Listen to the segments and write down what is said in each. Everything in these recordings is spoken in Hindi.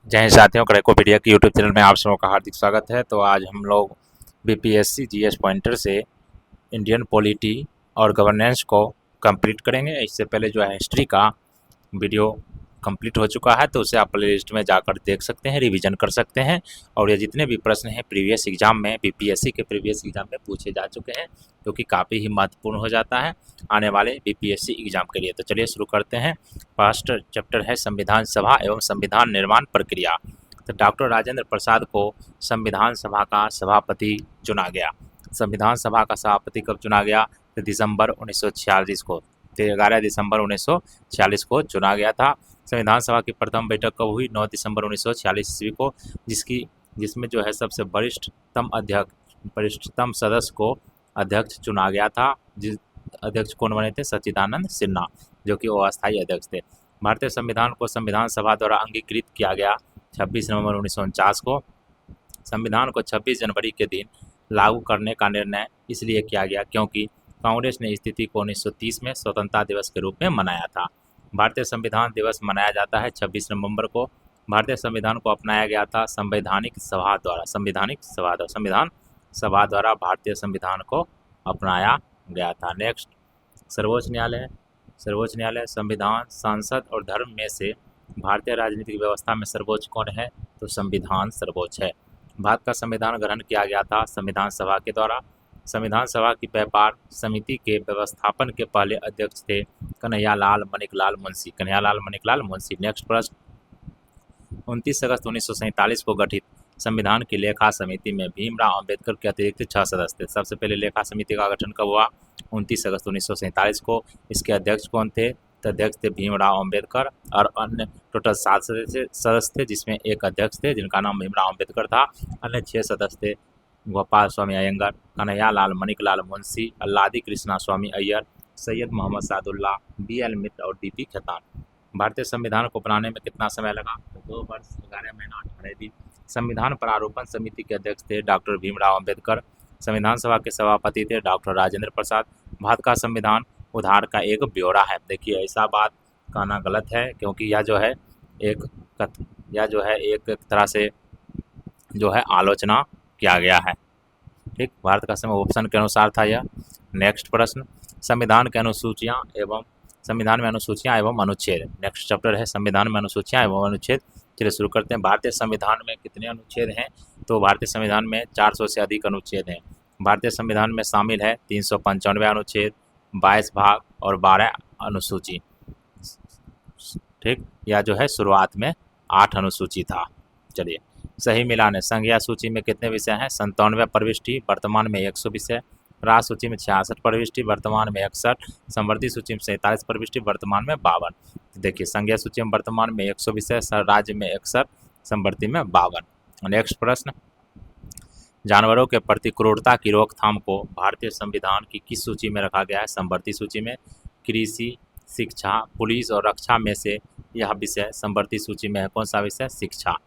जय हिंद साथियों, क्रैकोपीडिया की यूट्यूब चैनल में आप सबों का हार्दिक स्वागत है। तो आज हम लोग बीपीएससी जीएस पॉइंटर से इंडियन पॉलिटी और गवर्नेंस को कंप्लीट करेंगे। इससे पहले जो है हिस्ट्री का वीडियो कंप्लीट हो चुका है, तो उसे आप प्ले लिस्ट में जाकर देख सकते हैं, रिवीजन कर सकते हैं। और ये जितने भी प्रश्न हैं प्रीवियस एग्जाम में, बीपीएससी के प्रीवियस एग्जाम में पूछे जा चुके हैं, जो कि काफ़ी ही महत्वपूर्ण हो जाता है आने वाले बीपीएससी एग्जाम के लिए। तो चलिए शुरू करते हैं। फर्स्ट चैप्टर है संविधान सभा एवं संविधान निर्माण प्रक्रिया। तो डॉक्टर राजेंद्र प्रसाद को संविधान सभा का सभापति चुना गया। संविधान सभा का सभापति कब चुना गया? तो दिसंबर 1946 को, 11 दिसंबर 1946 को चुना गया था। संविधान सभा की प्रथम बैठक कब हुई? 9 दिसंबर 1946 ईस्वी को, जिसमें जो है सबसे वरिष्ठतम सदस्य को अध्यक्ष चुना गया था। जिस अध्यक्ष कौन बने थे? सच्चिदानंद सिन्हा, जो कि वो अस्थायी अध्यक्ष थे। भारतीय संविधान को संविधान सभा द्वारा अंगीकृत किया गया 26 नवंबर 1949 को। संविधान को 26 जनवरी के दिन लागू करने का निर्णय इसलिए किया गया क्योंकि कांग्रेस ने इस तिथि को 1930 में स्वतंत्रता दिवस के रूप में मनाया था। भारतीय संविधान दिवस मनाया जाता है 26 नवंबर को। भारतीय संविधान को अपनाया गया था संवैधानिक सभा द्वारा, संविधान सभा द्वारा भारतीय संविधान को अपनाया गया था। नेक्स्ट, सर्वोच्च न्यायालय संविधान, संसद और धर्म में से भारतीय राजनीतिक व्यवस्था में सर्वोच्च कौन है? तो संविधान सर्वोच्च है। भारत का संविधान ग्रहण किया गया था संविधान सभा के द्वारा। संविधान सभा की व्यापार समिति के व्यवस्थापन के पहले अध्यक्ष थे कन्हैयालाल मणिकलाल मुंशी। नेक्स्ट प्रश्न, 29 अगस्त 1947 को गठित संविधान की लेखा समिति में भीमराव अंबेडकर के अतिरिक्त 6 सदस्य थे। सबसे पहले लेखा समिति का गठन कब हुआ? 29 अगस्त 1947 को। इसके अध्यक्ष कौन थे? तो अध्यक्ष थे भीमराव अंबेडकर, और अन्य टोटल 7 सदस्य थे, जिसमें एक अध्यक्ष थे जिनका नाम भीमराव अंबेडकर था। अन्य 6 सदस्य थे गोपाल स्वामी अयंगर, कन्हैयालाल मणिकलाल मुंशी, अल्लादी कृष्णा स्वामी अय्यर, सैयद मोहम्मद सादुल्ला, BL मित्र और DP खेतान। भारतीय संविधान को बनाने में कितना समय लगा? तो 2 वर्ष 11 महीना 18 दिन। संविधान प्रारूपण समिति के अध्यक्ष थे डॉक्टर भीमराव अंबेडकर। संविधान सभा के सभापति थे डॉक्टर राजेंद्र प्रसाद। भारत का संविधान उधार का एक ब्यौरा है। देखिए, ऐसा बात कहना गलत है, क्योंकि यह जो है एक तरह से जो है आलोचना किया गया है। ठीक, भारत का संविधान ऑप्शन के अनुसार था यह। नेक्स्ट प्रश्न, संविधान में अनुसूचियां एवं अनुच्छेद। नेक्स्ट चैप्टर है संविधान में अनुसूचियां एवं अनुच्छेद। चलिए शुरू करते हैं। भारतीय संविधान में कितने अनुच्छेद हैं? तो भारतीय संविधान में 400 से अधिक अनुच्छेद हैं। भारतीय संविधान में शामिल है 395 अनुच्छेद, 22 भाग और 12 अनुसूची। ठीक, यह जो है शुरुआत में 8 अनुसूची था। चलिए, सही मिलान है। संज्ञा सूची में कितने विषय हैं? 97 प्रविष्टि, वर्तमान में 100 विषय। राज सूची में 66 प्रविष्टि, वर्तमान में 61। संवर्ती सूची में 47 प्रविष्टि, वर्तमान में 52। देखिए, संज्ञा सूची में वर्तमान में 100 विषय, राज्य में 61, संवर्ती में 52। नेक्स्ट प्रश्न, जानवरों के प्रति क्रूरता की रोकथाम को भारतीय संविधान की किस सूची में रखा गया है? संवर्ती सूची में। कृषि, शिक्षा, पुलिस और रक्षा में से यह विषय संवर्ती सूची में है। कौन सा विषय? शिक्षा।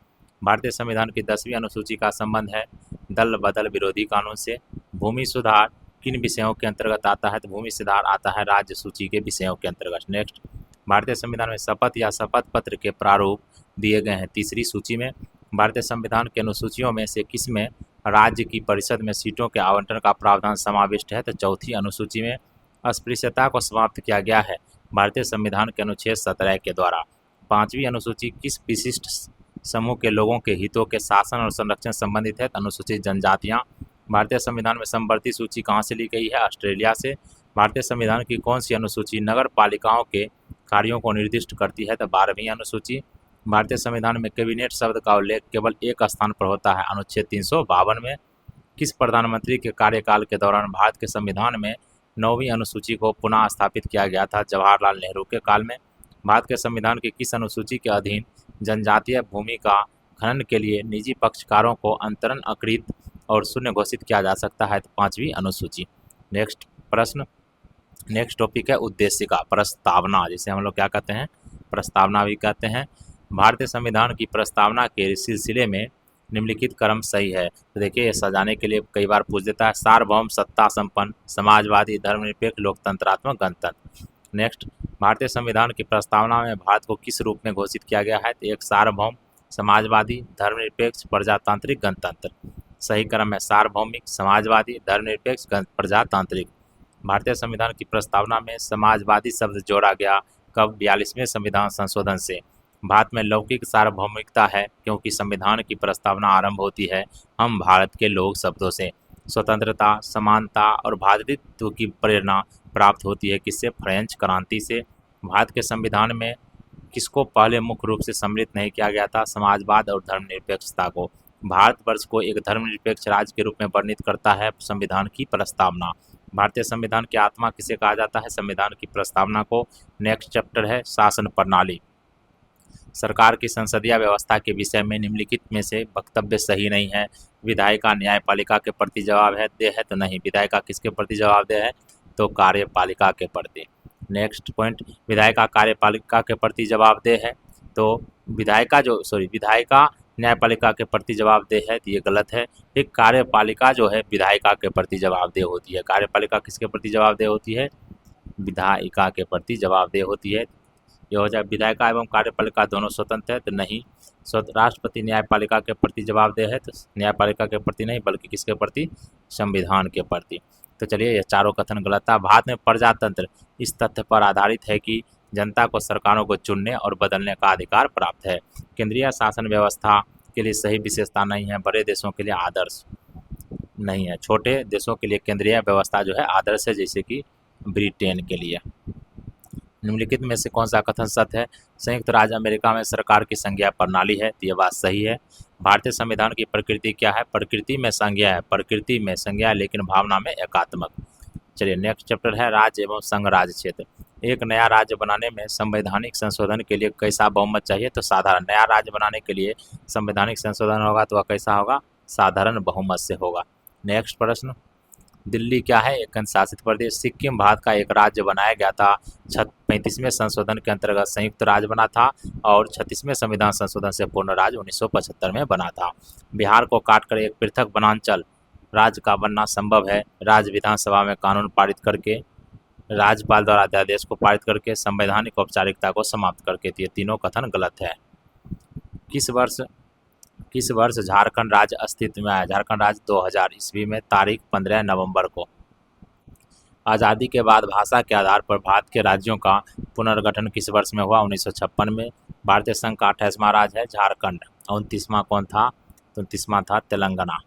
भारतीय संविधान की 10वीं अनुसूची का संबंध है दल बदल विरोधी कानून से। भूमि सुधार किन विषयों के अंतर्गत आता है? तो भूमि सुधार आता है राज्य सूची के विषयों के अंतर्गत। नेक्स्ट, भारतीय संविधान में शपथ या शपथ पत्र के प्रारूप दिए गए हैं 3री सूची में। भारतीय संविधान के अनुसूचियों में से किस में राज्य की परिषद में सीटों के आवंटन का प्रावधान समाविष्ट है? तो 4थी अनुसूची में। अस्पृश्यता को समाप्त किया गया है भारतीय संविधान के अनुच्छेद 17 के द्वारा। 5वीं अनुसूची किस विशिष्ट समूह के लोगों के हितों के शासन और संरक्षण संबंधित है? अनुसूचित जनजातियां। भारतीय संविधान में समवर्ती सूची कहाँ से ली गई है? ऑस्ट्रेलिया से। भारतीय संविधान की कौन सी अनुसूची नगर पालिकाओं के कार्यों को निर्दिष्ट करती है? तो 12वीं अनुसूची। भारतीय संविधान में कैबिनेट शब्द का उल्लेख केवल एक स्थान पर होता है, अनुच्छेद 352 में। किस प्रधानमंत्री के कार्यकाल के दौरान भारत के संविधान में 9वीं अनुसूची को पुनः स्थापित किया गया था? जवाहरलाल नेहरू के काल में। भारत के संविधान की किस अनुसूची के अधीन जनजातीय भूमि का खनन के लिए निजी पक्षकारों को अंतरण अकृत और शून्य घोषित किया जा सकता है? तो 5वीं अनुसूची। नेक्स्ट प्रश्न, नेक्स्ट टॉपिक है उद्देश्य का प्रस्तावना, जिसे हम लोग क्या कहते हैं? प्रस्तावना भी कहते हैं। भारतीय संविधान की प्रस्तावना के सिलसिले में निम्नलिखित क्रम सही है? तो देखिए, ये सजाने के लिए कई बार पूछ देता है। सार्वभौम, सत्ता संपन्न, समाजवादी, धर्मनिरपेक्ष, लोकतंत्रात्मक, गणतंत्र। नेक्स्ट, भारतीय संविधान की प्रस्तावना में भारत को किस रूप में घोषित किया गया है? तो एक सार्वभौम, समाजवादी, धर्मनिरपेक्ष, प्रजातांत्रिक, गणतंत्र। सही क्रम है सार्वभौमिक, समाजवादी, धर्मनिरपेक्ष, प्रजातांत्रिक। भारतीय संविधान की प्रस्तावना में समाजवादी शब्द जोड़ा गया कब? 42वें संविधान संशोधन से। भारत में लौकिक सार्वभौमिकता है क्योंकि संविधान की प्रस्तावना आरंभ होती है हम भारत के लोग शब्दों से। स्वतंत्रता, समानता और भ्रातृत्व की प्रेरणा प्राप्त होती है किससे? फ्रेंच क्रांति से। भारत के संविधान में किसको पहले मुख्य रूप से सम्मिलित नहीं किया गया था? समाजवाद और धर्मनिरपेक्षता को। भारतवर्ष को एक धर्मनिरपेक्ष राज्य के रूप में वर्णित करता है संविधान की प्रस्तावना। भारतीय संविधान की आत्मा किसे कहा जाता है? संविधान की प्रस्तावना को। नेक्स्ट चैप्टर है शासन प्रणाली। सरकार की संसदीय व्यवस्था के विषय में निम्नलिखित में से वक्तव्य सही नहीं है। विधायिका न्यायपालिका के प्रति जवाबदेह है तो नहीं। विधायिका किसके प्रति जवाबदेह है? तो कार्यपालिका के प्रति। नेक्स्ट पॉइंट, विधायिका कार्यपालिका के प्रति जवाबदेह है तो विधायिका न्यायपालिका के प्रति जवाबदेह है तो ये गलत है। एक कार्यपालिका जो है विधायिका के प्रति जवाबदेह होती है। कार्यपालिका किसके प्रति जवाबदेह होती है? विधायिका के प्रति जवाबदेह होती है। ये हो जाए विधायिका एवं कार्यपालिका दोनों स्वतंत्र है तो नहीं। राष्ट्रपति न्यायपालिका के प्रति जवाबदेह है तो न्यायपालिका के प्रति नहीं बल्कि किसके प्रति? संविधान के प्रति। तो चलिए यह चारों कथन गलत था। भारत में प्रजातंत्र इस तथ्य पर आधारित है कि जनता को सरकारों को चुनने और बदलने का अधिकार प्राप्त है। केंद्रीय शासन व्यवस्था के लिए सही विशेषता नहीं है। बड़े देशों के लिए आदर्श नहीं है। छोटे देशों के लिए केंद्रीय व्यवस्था जो है आदर्श है, जैसे कि ब्रिटेन के लिए। निम्नलिखित में से कौन सा कथन सत्य है? संयुक्त राज्य अमेरिका में सरकार की संज्ञा प्रणाली है तो ये बात सही है। भारतीय संविधान की प्रकृति क्या है? प्रकृति में संज्ञा है। प्रकृति में संज्ञा लेकिन भावना में एकात्मक। चलिए नेक्स्ट चैप्टर है राज्य एवं संघ राज्य क्षेत्र। एक नया राज्य बनाने में संवैधानिक संशोधन के लिए कैसा बहुमत चाहिए? तो साधारण। नया राज्य बनाने के लिए संवैधानिक संशोधन होगा तो वह कैसा होगा? साधारण बहुमत से होगा। नेक्स्ट प्रश्न, दिल्ली क्या है? एक केंद्र शासित प्रदेश। सिक्किम भारत का एक राज्य बनाया गया था। 35वें संशोधन के अंतर्गत संयुक्त राज्य बना था और 36वें संविधान संशोधन से पूर्ण राज्य 1975 में बना था। बिहार को काटकर एक पृथक वनांचल राज्य का बनना संभव है। राज्य विधानसभा में कानून पारित करके, राज्यपाल द्वारा अध्यादेश को पारित करके, संवैधानिक औपचारिकता को समाप्त करके। ये तीनों कथन गलत है। किस वर्ष झारखंड राज्य अस्तित्व में आया? झारखंड राज्य 2000 ईस्वी में, तारीख 15 नवंबर को। आज़ादी के बाद भाषा के आधार पर भारत के राज्यों का पुनर्गठन किस वर्ष में हुआ? 1956 में। भारतीय संघ का 28वां राज्य है झारखंड। 29वां कौन था? 29वां था तेलंगाना।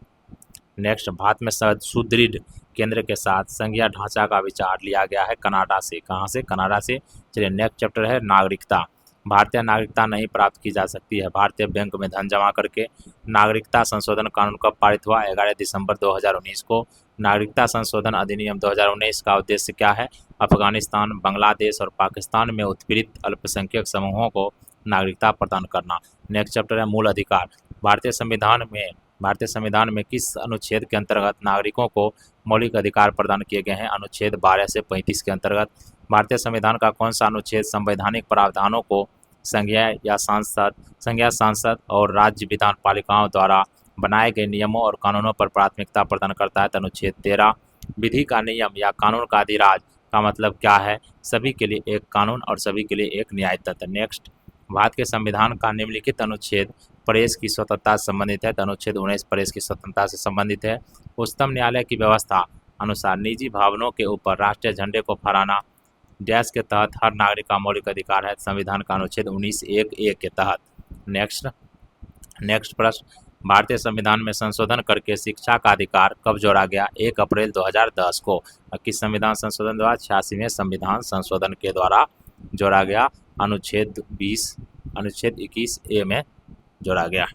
नेक्स्ट, भारत में सुदृढ़ केंद्र के साथ संघीय ढांचा का विचार लिया गया है कनाडा से। कहाँ से? कनाडा से। चलिए नेक्स्ट चैप्टर है नागरिकता। भारतीय नागरिकता नहीं प्राप्त की जा सकती है भारतीय बैंक में धन जमा करके। नागरिकता संशोधन कानून कब पारित हुआ? 11 दिसंबर 2019 को। नागरिकता संशोधन अधिनियम 2019 का उद्देश्य क्या है? अफगानिस्तान, बांग्लादेश और पाकिस्तान में उत्पीड़ित अल्पसंख्यक समूहों को नागरिकता प्रदान करना। नेक्स्ट चैप्टर है मूल अधिकार। भारतीय संविधान में किस अनुच्छेद के अंतर्गत नागरिकों को मौलिक अधिकार प्रदान किए गए हैं? अनुच्छेद 12 से 35 के अंतर्गत। भारतीय संविधान का कौन सा अनुच्छेद संवैधानिक प्रावधानों को संघीय सांसद और राज्य विधान पालिकाओं द्वारा बनाए गए नियमों और कानूनों पर प्राथमिकता प्रदान करता है? तो अनुच्छेद 13। विधि का नियम या कानून का अधिराज का मतलब क्या है? सभी के लिए एक कानून और सभी के लिए एक न्याय तंत्र। नेक्स्ट, भारत के संविधान का निम्नलिखित अनुच्छेद प्रेस की स्वतंत्रता से संबंधित है? तो अनुच्छेद 19 प्रेस की स्वतंत्रता से संबंधित है। उच्चतम न्यायालय की व्यवस्था अनुसार निजी भवनों के ऊपर राष्ट्रीय झंडे को फहराना डैश के तहत हर नागरिक का मौलिक अधिकार है। संविधान का अनुच्छेद 19(1)(a) के तहत। नेक्स्ट प्रश्न, भारतीय संविधान में संशोधन करके शिक्षा का अधिकार कब जोड़ा गया? 1 अप्रैल 2010 को। किस संविधान संशोधन द्वारा? 86वें संविधान संशोधन के द्वारा जोड़ा गया। अनुच्छेद 21(a) में जोड़ा गया।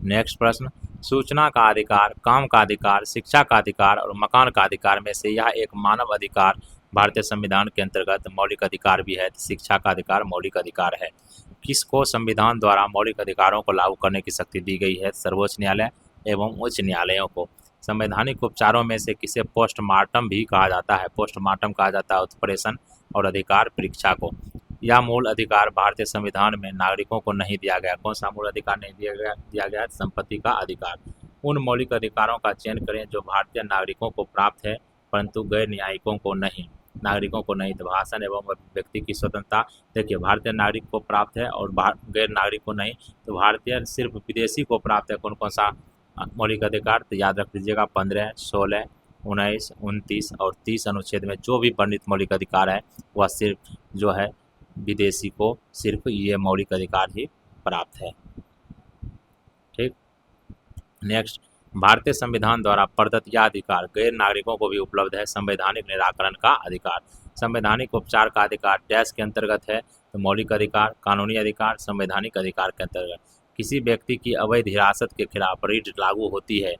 नेक्स्ट प्रश्न, सूचना का अधिकार, काम का अधिकार, शिक्षा का अधिकार और मकान का अधिकार में से यह एक मानव अधिकार भारतीय संविधान के अंतर्गत मौलिक अधिकार भी है। शिक्षा का अधिकार मौलिक अधिकार है। किसको संविधान द्वारा मौलिक अधिकारों को लागू करने की शक्ति दी गई है? सर्वोच्च न्यायालय एवं उच्च न्यायालयों को। संवैधानिक उपचारों में से किसे पोस्टमार्टम भी कहा जाता है? पोस्टमार्टम कहा जाता है उत्प्रेषण और अधिकार परीक्षा को। यह मूल अधिकार भारतीय संविधान में नागरिकों को नहीं दिया गया। कौन सा मूल अधिकार नहीं दिया गया? संपत्ति का अधिकार। उन मौलिक अधिकारों का चयन करें जो भारतीय नागरिकों को प्राप्त है परंतु गैर न्यायिकों को नहीं। नागरिकों को नहीं। तो भाषण एवं अभिव्यक्ति की स्वतंत्रता, देखिए भारतीय नागरिक को प्राप्त है और गैर नागरिक को नहीं। तो भारतीय सिर्फ विदेशी को प्राप्त है। कौन कौन सा मौलिक अधिकार, तो याद रख लीजिएगा 15, 16, 19, 29 और 30 अनुच्छेद में जो भी वर्णित मौलिक अधिकार है वह सिर्फ जो है विदेशी को सिर्फ ये मौलिक अधिकार ही प्राप्त है। ठीक, नेक्स्ट, भारतीय संविधान द्वारा प्रदत्त यह अधिकार गैर नागरिकों को भी उपलब्ध है। संवैधानिक निराकरण का अधिकार, संवैधानिक उपचार का अधिकार डैश के अंतर्गत है। तो मौलिक अधिकार, कानूनी अधिकार, संवैधानिक अधिकार के अंतर्गत। किसी व्यक्ति की अवैध हिरासत के खिलाफ रिट लागू होती है,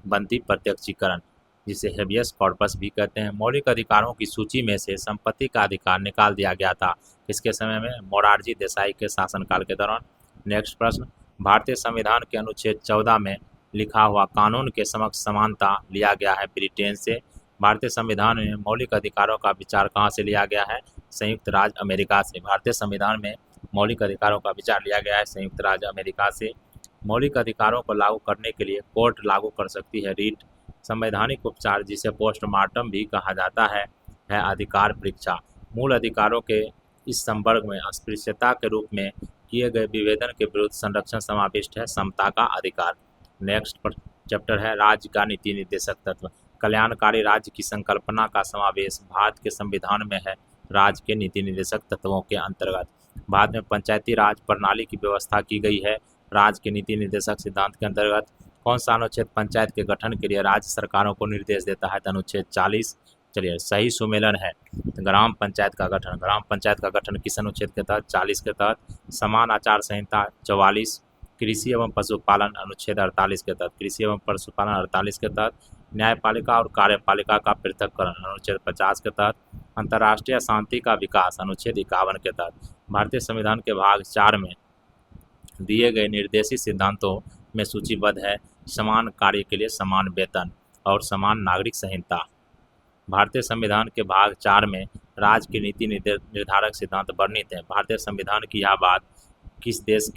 बनती प्रत्यक्षीकरण, जिसे हेबियस कॉर्पस भी कहते हैं। मौलिक अधिकारों की सूची में से संपत्ति का अधिकार निकाल दिया गया था किसके समय में, मोरारजी देसाई के शासनकाल के दौरान। नेक्स्ट प्रश्न, भारतीय संविधान के अनुच्छेद 14 में लिखा हुआ कानून के समक्ष समानता लिया गया है ब्रिटेन से। भारतीय संविधान में मौलिक अधिकारों का विचार कहाँ से लिया गया है, संयुक्त राज्य अमेरिका से। भारतीय संविधान में मौलिक अधिकारों का विचार लिया गया है संयुक्त राज्य अमेरिका से। मौलिक अधिकारों को लागू करने के लिए कोर्ट लागू कर सकती है रीट। संवैधानिक उपचार, जिसे पोस्टमार्टम भी कहा जाता है अधिकार परीक्षा। मूल अधिकारों के इस संवर्ग में अस्पृश्यता के रूप में किए गए विभेदन के विरुद्ध संरक्षण समाविष्ट है समता का अधिकार। नेक्स्ट चैप्टर है राज्य का नीति निर्देशक तत्व। कल्याणकारी राज्य की संकल्पना का समावेश भारत के संविधान में है राज्य के नीति निर्देशक तत्वों के अंतर्गत। भारत में पंचायती राज प्रणाली की व्यवस्था की गई है राज्य के नीति निर्देशक सिद्धांत के अंतर्गत। कौन सा अनुच्छेद पंचायत के गठन के लिए राज्य सरकारों को निर्देश देता है, तो अनुच्छेद 40। चलिए, सही सुमेलन है ग्राम पंचायत का गठन। ग्राम पंचायत का गठन किस अनुच्छेद के तहत, 40 के तहत। समान आचार संहिता 44। कृषि एवं पशुपालन अनुच्छेद 48 के तहत। कृषि एवं पशुपालन 48 के तहत। न्यायपालिका और कार्यपालिका का पृथककरण अनुच्छेद 50 के तहत। अंतर्राष्ट्रीय शांति का विकास अनुच्छेद 51 के तहत। भारतीय संविधान के भाग 4 में दिए गए निर्देशित सिद्धांतों में सूचीबद्ध है समान कार्य के लिए समान वेतन और समान नागरिक संहिता। भारतीय संविधान के भाग 4 में राज्य के नीति निर्धारक सिद्धांत वर्णित है। भारतीय संविधान की यह बात किस देश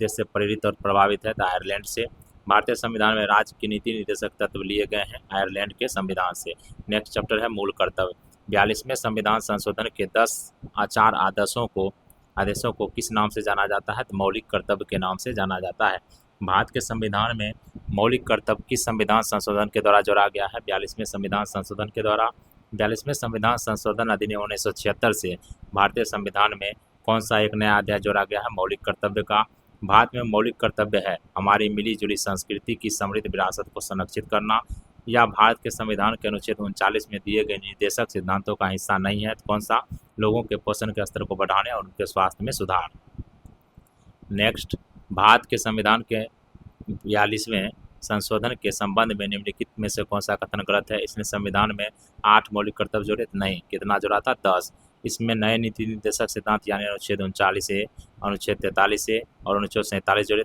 से प्रेरित और प्रभावित है, तो आयरलैंड से। भारतीय संविधान में राज्य की नीति निर्देशक तत्व लिए गए हैं आयरलैंड के संविधान से। नेक्स्ट चैप्टर है मूल कर्तव्य। 42वें संविधान संशोधन के 10 आचार आदेशों को किस नाम से जाना जाता है, तो मौलिक कर्तव्य के नाम से जाना जाता है। भारत के संविधान में मौलिक कर्तव्य किस संविधान संशोधन के द्वारा जोड़ा गया है, 42वें संविधान संशोधन के द्वारा। 42वें संविधान संशोधन अधिनियम 1976 से भारतीय संविधान में कौन सा एक नया अध्याय जोड़ा गया है, मौलिक कर्तव्य का। भारत में मौलिक कर्तव्य है हमारी मिली जुली संस्कृति की समृद्ध विरासत को संरक्षित करना। या भारत के संविधान के अनुच्छेद 39 में दिए गए निर्देशक सिद्धांतों का हिस्सा नहीं है, तो कौन सा, लोगों के पोषण के स्तर को बढ़ाने और उनके स्वास्थ्य में सुधार। नेक्स्ट, भारत के संविधान के 42वें संशोधन के संबंध में निम्नलिखित में से कौन सा कथन गलत है। इसने संविधान में 8 मौलिक कर्तव्य जोड़े, नहीं, कितना जोड़ा था, 10। इसमें नए नीति निर्देशक सिद्धांत यानी अनुच्छेद 39A, अनुच्छेद 43A और अनुच्छेद 47 जोड़े।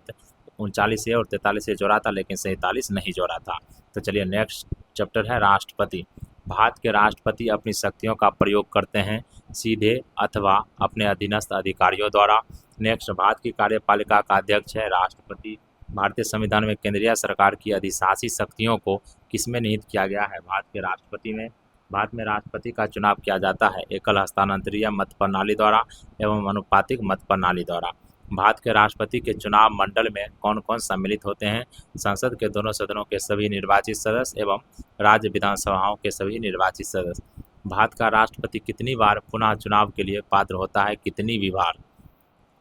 39A और 43A जोड़ा था लेकिन 47 नहीं जोड़ा था। तो चलिए नेक्स्ट चैप्टर है राष्ट्रपति। भारत के राष्ट्रपति अपनी शक्तियों का प्रयोग करते हैं सीधे अथवा अपने अधीनस्थ अधिकारियों द्वारा। नेक्स्ट, भारत की कार्यपालिका का अध्यक्ष है राष्ट्रपति। भारतीय संविधान में केंद्रीय सरकार की अधिशासी शक्तियों को किसमें निहित किया गया है, भारत के राष्ट्रपति में। भारत में राष्ट्रपति का चुनाव किया जाता है एकल हस्तांतरीय मत प्रणाली द्वारा एवं अनुपातिक मत प्रणाली द्वारा। भारत के राष्ट्रपति के चुनाव मंडल में कौन कौन सम्मिलित होते हैं, संसद के दोनों सदनों के सभी निर्वाचित सदस्य एवं राज्य विधानसभाओं के सभी निर्वाचित सदस्य। भारत का राष्ट्रपति कितनी बार पुनः चुनाव के लिए पात्र होता है, कितनी भी बार।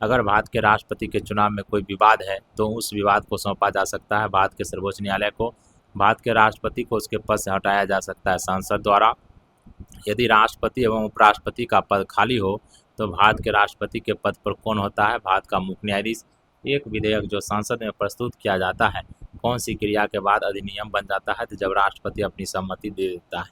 अगर भारत के राष्ट्रपति के चुनाव में कोई विवाद है तो उस विवाद को सौंपा जा सकता है भारत के सर्वोच्च न्यायालय को। भारत के राष्ट्रपति को उसके पद से हटाया जा सकता है संसद द्वारा। यदि राष्ट्रपति एवं उपराष्ट्रपति का पद खाली हो तो भारत के राष्ट्रपति के पद पर कौन होता है, भारत का मुख्य न्यायाधीश। एक विधेयक जो संसद में प्रस्तुत किया जाता है कौन सी क्रिया के बाद अधिनियम बन जाता है, तो जब राष्ट्रपति अपनी सहमति दे देता है।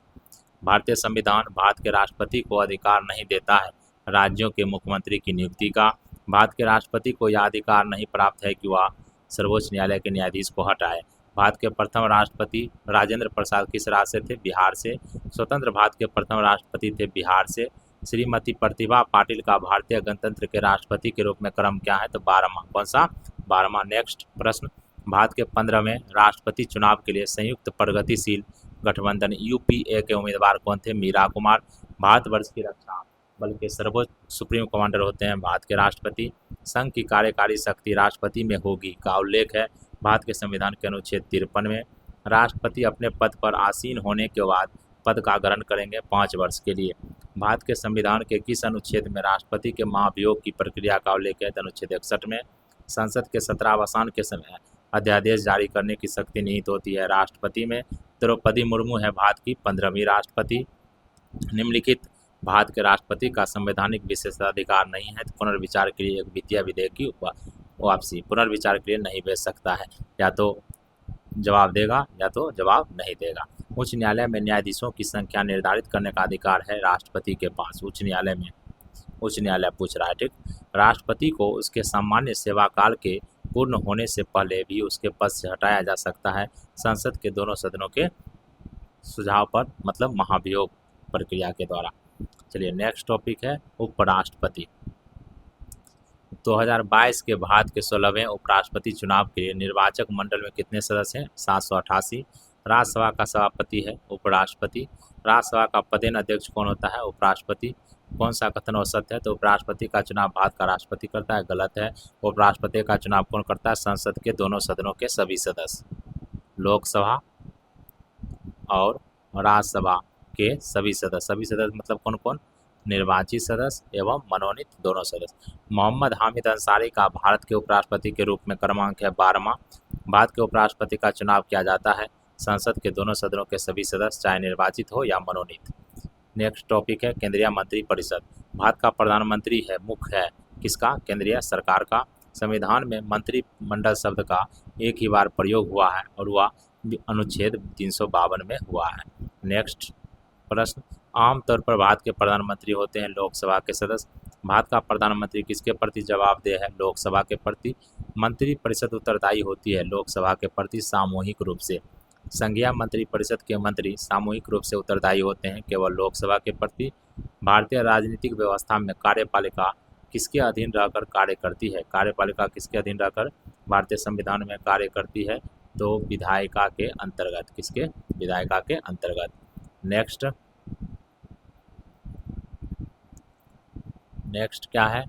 भारतीय संविधान भारत के राष्ट्रपति को अधिकार नहीं देता है राज्यों के मुख्यमंत्री की नियुक्ति का। भारत के राष्ट्रपति को यह अधिकार नहीं प्राप्त है कि वह सर्वोच्च न्यायालय के न्यायाधीश को हटाए। भारत के प्रथम राष्ट्रपति राजेंद्र प्रसाद किस राज्य से थे, बिहार से। स्वतंत्र भारत के प्रथम राष्ट्रपति थे बिहार से। श्रीमती प्रतिभा पाटिल का भारतीय गणतंत्र के राष्ट्रपति के रूप में क्रम क्या है, तो 12वां। कौन सा, 12वां। नेक्स्ट प्रश्न, भारत के 15वें राष्ट्रपति चुनाव के लिए संयुक्त प्रगतिशील गठबंधन यूपीए के उम्मीदवार कौन थे? मीरा कुमार। भारतवर्ष की रक्षा बल के सर्वोच्च सुप्रीम कमांडर होते हैं भारत के राष्ट्रपति। संघ की कार्यकारी शक्ति राष्ट्रपति में होगी का उल्लेख है भारत के संविधान के अनुच्छेद 53 में। राष्ट्रपति अपने पद पर आसीन होने के बाद पद का ग्रहण करेंगे 5 वर्ष के लिए। भारत के संविधान के किस अनुच्छेद में राष्ट्रपति के महाभियोग की प्रक्रिया का उल्लेख है? अनुच्छेद 61 में। संसद के सत्रावसान के समय अध्यादेश जारी करने की शक्ति निहित होती है राष्ट्रपति में। द्रौपदी मुर्मू है भारत की 15वीं राष्ट्रपति। निम्नलिखित भारत के राष्ट्रपति का संवैधानिक विशेषाधिकार नहीं है तो पुनर्विचार के लिए एक वित्तीय विधेयक की वापसी पुनर्विचार के लिए नहीं भेज सकता है। या तो जवाब देगा या तो जवाब नहीं देगा। उच्च न्यायालय में न्यायाधीशों की संख्या निर्धारित करने का अधिकार है राष्ट्रपति के पास। उच्च न्यायालय पूछ रहा है, ठीक। राष्ट्रपति को उसके सामान्य सेवा काल के पूर्ण होने से पहले भी उसके पद से हटाया जा सकता है संसद के दोनों सदनों के सुझाव पर, मतलब महाभियोग प्रक्रिया के द्वारा। चलिए नेक्स्ट टॉपिक है उपराष्ट्रपति। 2022 के भारत के 16वें उपराष्ट्रपति चुनाव के लिए निर्वाचक मंडल में कितने सदस्य हैं? 788। राज्यसभा का सभापति है उपराष्ट्रपति। राज्यसभा का पदेन अध्यक्ष कौन होता है? उपराष्ट्रपति। कौन सा कथन औसत है? तो उपराष्ट्रपति का चुनाव भारत का राष्ट्रपति करता है, गलत है। उपराष्ट्रपति का चुनाव कौन करता है? संसद के दोनों सदनों के सभी सदस्य, लोकसभा और राज्यसभा के सभी सदस्य मतलब कौन कौन? निर्वाचित सदस्य एवं मनोनीत दोनों सदस्य। मोहम्मद हामिद अंसारी का भारत के उपराष्ट्रपति के रूप में क्रमांक है 12वां। भारत के उपराष्ट्रपति का चुनाव किया जाता है संसद के दोनों सदनों के सभी सदस्य, चाहे निर्वाचित हो या मनोनीत। नेक्स्ट टॉपिक है केंद्रीय मंत्रिपरिषद। भारत का प्रधानमंत्री है, मुख्य है किसका? केंद्रीय सरकार का। संविधान में मंत्रिमंडल शब्द का एक ही बार प्रयोग हुआ है और वह अनुच्छेद 352 में हुआ है। नेक्स्ट प्रश्न, आमतौर पर भारत के प्रधानमंत्री होते हैं लोकसभा के सदस्य। भारत का प्रधानमंत्री किसके प्रति जवाबदेह है? लोकसभा के प्रति। मंत्रिपरिषद उत्तरदायी होती है लोकसभा के प्रति सामूहिक रूप से। संघीय मंत्रिपरिषद के मंत्री सामूहिक रूप से उत्तरदायी होते हैं केवल लोकसभा के प्रति। भारतीय राजनीतिक व्यवस्था में कार्यपालिका किसके अधीन रहकर कार्य करती है? कार्यपालिका किसके अधीन रहकर भारतीय संविधान में कार्य करती है? तो विधायिका के अंतर्गत। किसके? विधायिका के अंतर्गत। नेक्स्ट क्या है?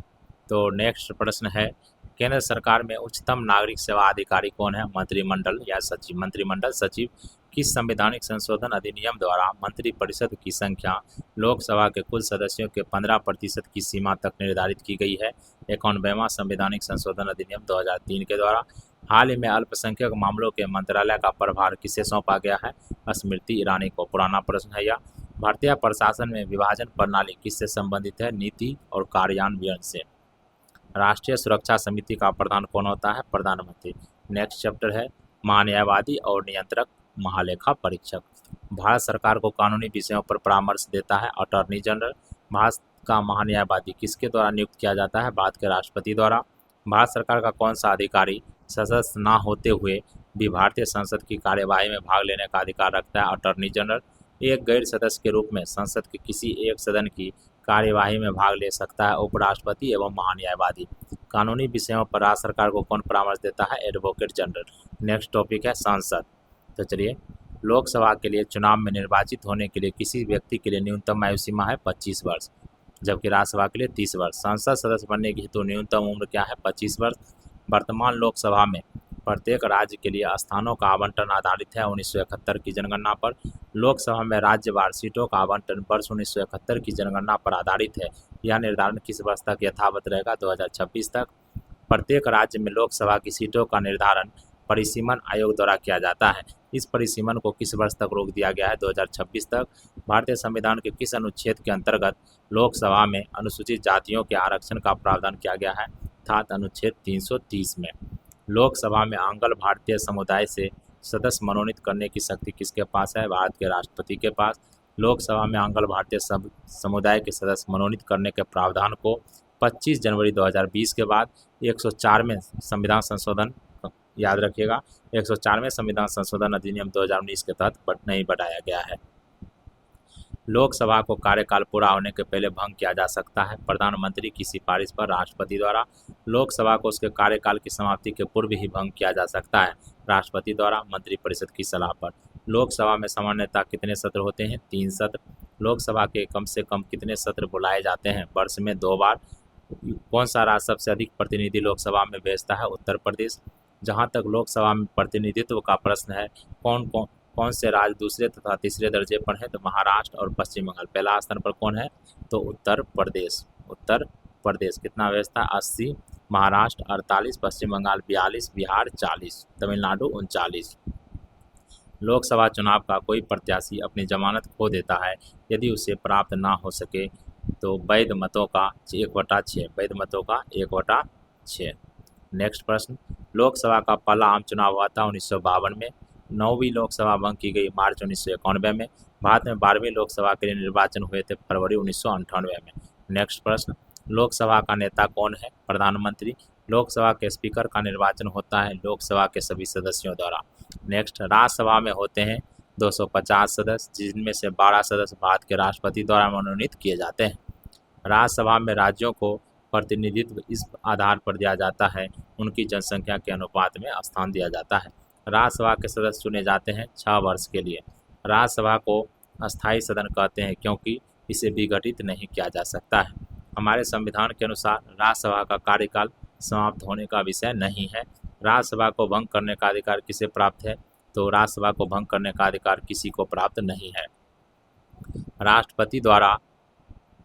तो नेक्स्ट प्रश्न है केंद्र सरकार में उच्चतम नागरिक सेवा अधिकारी कौन है? मंत्रिमंडल या सचिव। मंत्रिमंडल सचिव। किस संवैधानिक संशोधन अधिनियम द्वारा मंत्रिपरिषद की संख्या लोकसभा के कुल सदस्यों के 15% की सीमा तक निर्धारित की गई है? 91वां संवैधानिक संशोधन अधिनियम 2003 के द्वारा। हाल ही में अल्पसंख्यक मामलों के मंत्रालय का प्रभार किसे सौंपा गया है? स्मृति ईरानी को। पुराना प्रश्न है यह। भारतीय प्रशासन में विभाजन प्रणाली किससे संबंधित है? नीति और कार्यान्वयन से। राष्ट्रीय सुरक्षा समिति का प्रधान कौन होता है? प्रधानमंत्री। नेक्स्ट चैप्टर है महान्यायवादी और नियंत्रक महालेखा परीक्षक। भारत सरकार को कानूनी विषयों पर परामर्श देता है अटॉर्नी जनरल। भारत का महान्यायवादी किसके द्वारा नियुक्त किया जाता है? भारत के राष्ट्रपति द्वारा। भारत सरकार का कौन सा अधिकारी सदस्य न होते हुए भी भारतीय संसद की कार्यवाही में भाग लेने का अधिकार रखता है? Attorney general. एक गैर सदस्य के रूप में संसद के किसी एक सदन की कार्यवाही में भाग ले सकता है उपराष्ट्रपति एवं महान्यायवादी। कानूनी विषयों पर राज्य सरकार को कौन परामर्श देता है? Advocate general. नेक्स्ट टॉपिक है संसद। तो चलिए, लोकसभा के लिए चुनाव में निर्वाचित होने के लिए किसी व्यक्ति के लिए न्यूनतम आयु सीमा है 25 वर्ष, जबकि राज्यसभा के लिए 30 वर्ष। संसद सदस्य बनने की हेतु न्यूनतम उम्र क्या है? 25 वर्ष। वर्तमान लोकसभा में प्रत्येक राज्य के लिए स्थानों का आवंटन आधारित है 1971 की जनगणना पर। लोकसभा में राज्यवार सीटों का आवंटन वर्ष 1971 की जनगणना पर आधारित है। यह निर्धारण किस वर्ष तक यथावत रहेगा? 2026 तक। प्रत्येक राज्य में लोकसभा की सीटों का निर्धारण परिसीमन आयोग द्वारा किया जाता है। इस परिसीमन को किस वर्ष तक रोक दिया गया है? 2026 तक। भारतीय संविधान के किस अनुच्छेद के अंतर्गत लोकसभा में अनुसूचित जातियों के आरक्षण का प्रावधान किया गया है? अर्थात अनुच्छेद 330 में। लोकसभा में आंग्ल भारतीय समुदाय से सदस्य मनोनीत करने की शक्ति किसके पास है? भारत के राष्ट्रपति के पास। लोकसभा में आंग्ल भारतीय समुदाय के सदस्य मनोनीत करने के प्रावधान को 25 जनवरी 2020 के बाद 104वें संविधान संशोधन, याद रखिएगा, 104वें संविधान संशोधन अधिनियम 2019 के तहत नहीं बढ़ाया गया है। लोकसभा को कार्यकाल पूरा होने के पहले भंग किया जा सकता है प्रधानमंत्री की सिफारिश पर राष्ट्रपति द्वारा। लोकसभा को उसके कार्यकाल की समाप्ति के पूर्व ही भंग किया जा सकता है राष्ट्रपति द्वारा, मंत्रिपरिषद की सलाह पर। लोकसभा में सामान्यतः कितने सत्र होते हैं? 3 सत्र। लोकसभा के कम से कम कितने सत्र बुलाए जाते हैं? वर्ष में 2 बार। कौन सा राज्य सबसे अधिक प्रतिनिधि लोकसभा में भेजता है? उत्तर प्रदेश। जहां तक लोकसभा में प्रतिनिधित्व का प्रश्न है, कौन से राज्य दूसरे तथा तीसरे दर्जे पर है? तो महाराष्ट्र और पश्चिम बंगाल। पहला स्थान पर कौन है? तो उत्तर प्रदेश। उत्तर प्रदेश कितना भेजता है? 80, महाराष्ट्र 48, पश्चिम बंगाल 42, बिहार 40, तमिलनाडु 39। लोकसभा चुनाव का कोई प्रत्याशी अपनी जमानत खो देता है यदि उसे प्राप्त ना हो सके तो वैध मतों का 1/6। वैध मतों का 1/6। नेक्स्ट प्रश्न, लोकसभा का पहला आम चुनाव हुआ था 1952 में। 9वीं लोकसभा भंग की गई मार्च 1991 में। भारत में 12वीं लोकसभा के लिए निर्वाचन हुए थे फरवरी 1998 में। नेक्स्ट प्रश्न, लोकसभा का नेता कौन है? प्रधानमंत्री। लोकसभा के स्पीकर का निर्वाचन होता है लोकसभा के सभी सदस्यों द्वारा। नेक्स्ट, राज्यसभा में होते हैं 250 सदस्य, जिनमें से 12 सदस्य भारत के राष्ट्रपति द्वारा मनोनीत किए जाते हैं। राज्यसभा में राज्यों को प्रतिनिधित्व इस आधार पर दिया जाता है उनकी जनसंख्या के अनुपात में स्थान दिया जाता है। राज्यसभा के सदस्य चुने जाते हैं 6 वर्ष के लिए। राज्यसभा को अस्थायी सदन कहते हैं क्योंकि इसे विघटित नहीं किया जा सकता है। हमारे संविधान के अनुसार राज्यसभा का कार्यकाल समाप्त होने का विषय नहीं है। राज्यसभा को भंग करने का अधिकार किसे प्राप्त है? तो राज्यसभा को भंग करने का अधिकार किसी को प्राप्त नहीं है। राष्ट्रपति द्वारा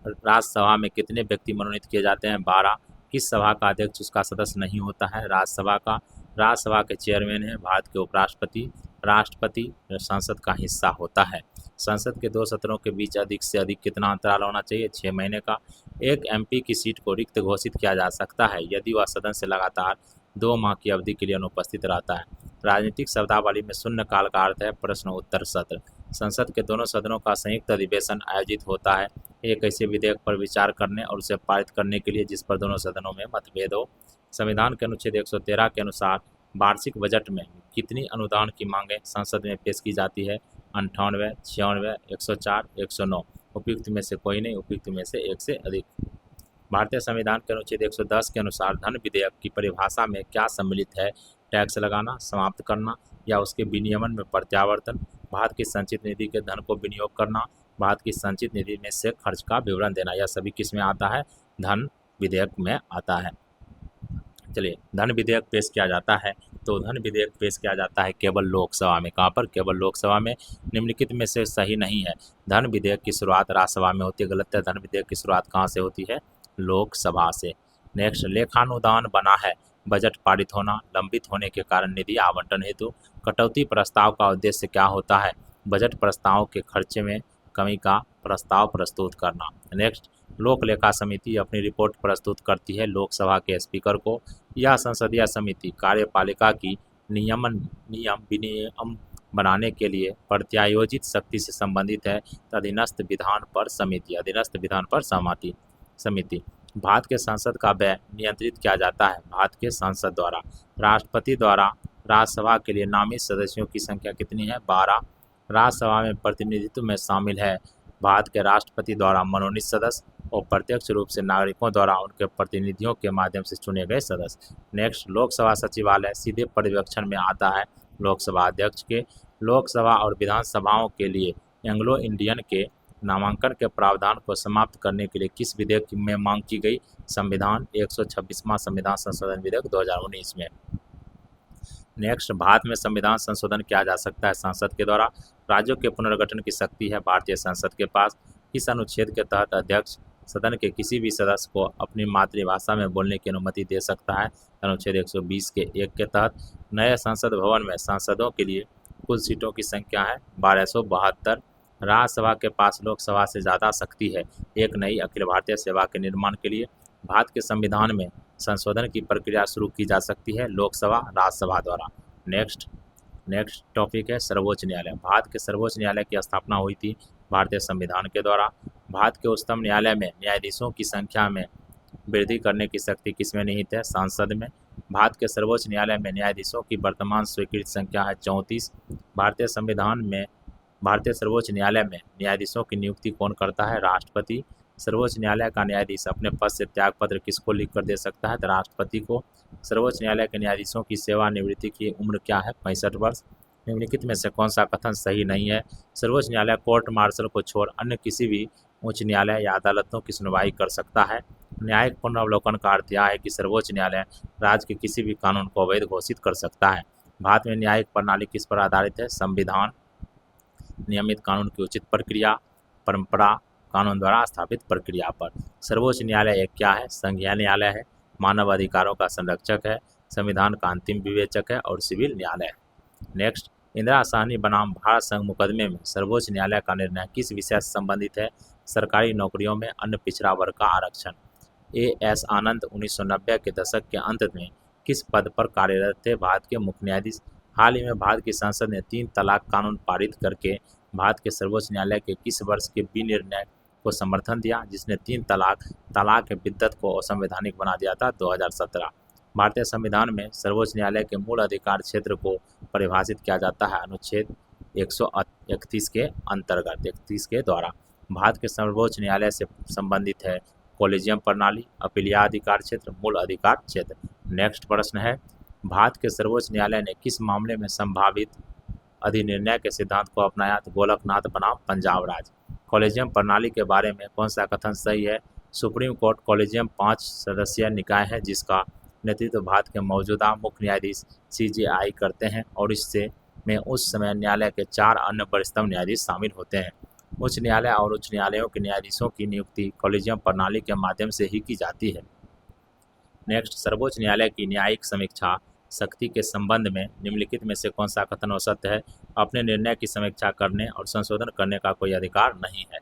राज्यसभा में कितने व्यक्ति मनोनीत किए जाते हैं? 12। किस सभा का अध्यक्ष उसका सदस्य नहीं होता है? राज्यसभा का। राज्यसभा के चेयरमैन है भारत के उपराष्ट्रपति। राष्ट्रपति संसद का हिस्सा होता है। संसद के 2 सत्रों के बीच अधिक से अधिक कितना अंतराल होना चाहिए? 6 महीने का। एक एमपी की सीट को रिक्त घोषित किया जा सकता है यदि वह सदन से लगातार 2 माह की अवधि के लिए अनुपस्थित रहता है। राजनीतिक शब्दावली में शून्यकाल का अर्थ है प्रश्न उत्तर सत्र। संसद के दोनों सदनों का संयुक्त अधिवेशन आयोजित होता है एक ऐसे विधेयक पर विचार करने और उसे पारित करने के लिए जिस पर दोनों सदनों में मतभेद हो। संविधान के अनुच्छेद 113 के अनुसार वार्षिक बजट में कितनी अनुदान की मांगें संसद में पेश की जाती है? 98, 96, 104, 109। उपयुक्त में से कोई नहीं, उपयुक्त में से एक से अधिक। भारतीय संविधान के अनुच्छेद 110 के अनुसार धन विधेयक की परिभाषा में क्या सम्मिलित है? टैक्स लगाना, समाप्त करना या उसके विनियमन में प्रत्यावर्तन, भारत की संचित निधि के धन को विनियोग करना, भारत की संचित निधि में से खर्च का विवरण देना। यह सभी किस में आता है? धन विधेयक में आता है। चलिए, धन विधेयक पेश किया जाता है तो धन विधेयक पेश किया जाता है केवल लोकसभा में। कहाँ पर? केवल लोकसभा में। निम्नलिखित में से सही नहीं है। धन विधेयक की शुरुआत राज्यसभा में होती है। गलत है। धन विधेयक की शुरुआत कहाँ से होती है? लोकसभा से। नेक्स्ट, लेखानुदान बना है बजट पारित होना, लंबित होने के कारण निधि आवंटन हेतु। कटौती प्रस्ताव का उद्देश्य क्या होता है? बजट प्रस्ताव के खर्चे में कमी का प्रस्ताव प्रस्तुत करना। नेक्स्ट, लोक लेखा समिति अपनी रिपोर्ट प्रस्तुत करती है लोकसभा के स्पीकर को। यह संसदीय समिति कार्यपालिका की नियम विनियम बनाने के लिए प्रत्यायोजित शक्ति से संबंधित है। अधीनस्थ विधान पर समिति। अधीनस्थ विधान पर सहमति समिति। भारत के संसद का व्यय नियंत्रित किया जाता है भारत के संसद द्वारा। राष्ट्रपति द्वारा राज्यसभा के लिए नामित सदस्यों की संख्या कितनी है? 12। राज्यसभा में प्रतिनिधित्व में शामिल है भारत के राष्ट्रपति द्वारा मनोनीत सदस्य और प्रत्यक्ष रूप से नागरिकों द्वारा उनके प्रतिनिधियों के माध्यम से चुने गए सदस्य। नेक्स्ट, लोकसभा सचिवालय सीधे पर्यवेक्षण में आता है लोकसभा अध्यक्ष के। लोकसभा और विधानसभाओं के लिए एंग्लो इंडियन के नामांकन के प्रावधान को समाप्त करने के लिए किस विधेयक में मांग की गई? संविधान 126वां संविधान संशोधन विधेयक 2019 में। नेक्स्ट, भारत में संविधान संशोधन किया जा सकता है संसद के द्वारा। राज्यों के पुनर्गठन की शक्ति है भारतीय संसद के पास। इस अनुच्छेद के तहत अध्यक्ष सदन के किसी भी सदस्य को अपनी मातृभाषा में बोलने की अनुमति दे सकता है। अनुच्छेद 120 के 1 के तहत नए संसद भवन में सांसदों के लिए कुल सीटों की संख्या है 1272। राज्यसभा के पास लोकसभा से ज़्यादा शक्ति है एक नई अखिल भारतीय सेवा के निर्माण के लिए। भारत के संविधान में संशोधन की प्रक्रिया शुरू की जा सकती है लोकसभा राज्यसभा द्वारा। नेक्स्ट टॉपिक है सर्वोच्च न्यायालय। भारत के सर्वोच्च न्यायालय की स्थापना हुई थी भारतीय संविधान के द्वारा। भारत के उच्चतम न्यायालय में न्यायाधीशों की संख्या में वृद्धि करने की शक्ति किसमें निहित है? संसद में। भारत के सर्वोच्च न्यायालय में न्यायाधीशों की वर्तमान स्वीकृत संख्या है 34। भारतीय सर्वोच्च न्यायालय में न्यायाधीशों की नियुक्ति कौन करता है? राष्ट्रपति। सर्वोच्च न्यायालय का न्यायाधीश अपने पद से त्यागपत्र किसको लिख कर दे सकता है? तो राष्ट्रपति को। सर्वोच्च न्यायालय के न्यायाधीशों की सेवानिवृत्ति की उम्र क्या है? 65 वर्ष। निम्नलिखित में से कौन सा कथन सही नहीं है? सर्वोच्च न्यायालय कोर्ट मार्शल को छोड़ अन्य किसी भी उच्च न्यायालय या अदालतों की सुनवाई कर सकता है। न्यायिक पुनरावलोकन का अर्थ यह है कि सर्वोच्च न्यायालय राज्य के किसी भी कानून को अवैध घोषित कर सकता है। भारत में न्यायिक प्रणाली किस पर आधारित है? संविधान, नियमित कानून की उचित प्रक्रिया, परंपरा, कानून द्वारा स्थापित प्रक्रिया पर। सर्वोच्च न्यायालय एक क्या है? संघीय न्यायालय है, मानव अधिकारों का संरक्षक है, संविधान का अंतिम विवेचक है और सिविल न्यायालय है। नेक्स्ट, इंदिरा साहनी बनाम भारत संघ मुकदमे में सर्वोच्च न्यायालय का निर्णय किस विषय से संबंधित है? सरकारी नौकरियों में अन्य पिछड़ा वर्ग का आरक्षण। एएस आनंद 1990 के दशक के अंत में किस पद पर कार्यरत थे? भारत के मुख्य न्यायाधीश। हाल ही में भारत की संसद ने 3 तलाक कानून पारित करके भारत के सर्वोच्च न्यायालय के किस वर्ष के विनिर्णय को समर्थन दिया, जिसने 3 तलाक के बिद्दत को असंवैधानिक बना दिया था? 2017। भारतीय संविधान में सर्वोच्च न्यायालय के मूल अधिकार क्षेत्र को परिभाषित किया जाता है अनुच्छेद 131 के अंतर्गत 31 के द्वारा। भारत के सर्वोच्च न्यायालय से संबंधित है कॉलेजियम प्रणाली, अपीलीय क्षेत्र, मूल अधिकार क्षेत्र। नेक्स्ट प्रश्न है, भारत के सर्वोच्च न्यायालय ने किस मामले में संभावित अधिनिर्णय के सिद्धांत को अपनाया? तो गोलकनाथ बनाम पंजाब राज्य। कॉलेजियम प्रणाली के बारे में कौन सा कथन सही है? सुप्रीम कोर्ट कॉलेजियम 5 सदस्यीय निकाय है जिसका नेतृत्व भारत के मौजूदा मुख्य न्यायाधीश CJI करते हैं और इससे में उस समय न्यायालय के 4 अन्य वरिष्ठतम न्यायाधीश शामिल होते हैं। उच्च न्यायालय और उच्च न्यायालयों के न्यायाधीशों की नियुक्ति कॉलेजियम प्रणाली के माध्यम से ही की जाती है। नेक्स्ट, सर्वोच्च न्यायालय की न्यायिक समीक्षा शक्ति के संबंध में निम्नलिखित में से कौन सा कथन असत्य है? अपने निर्णय की समीक्षा करने और संशोधन करने का कोई अधिकार नहीं है।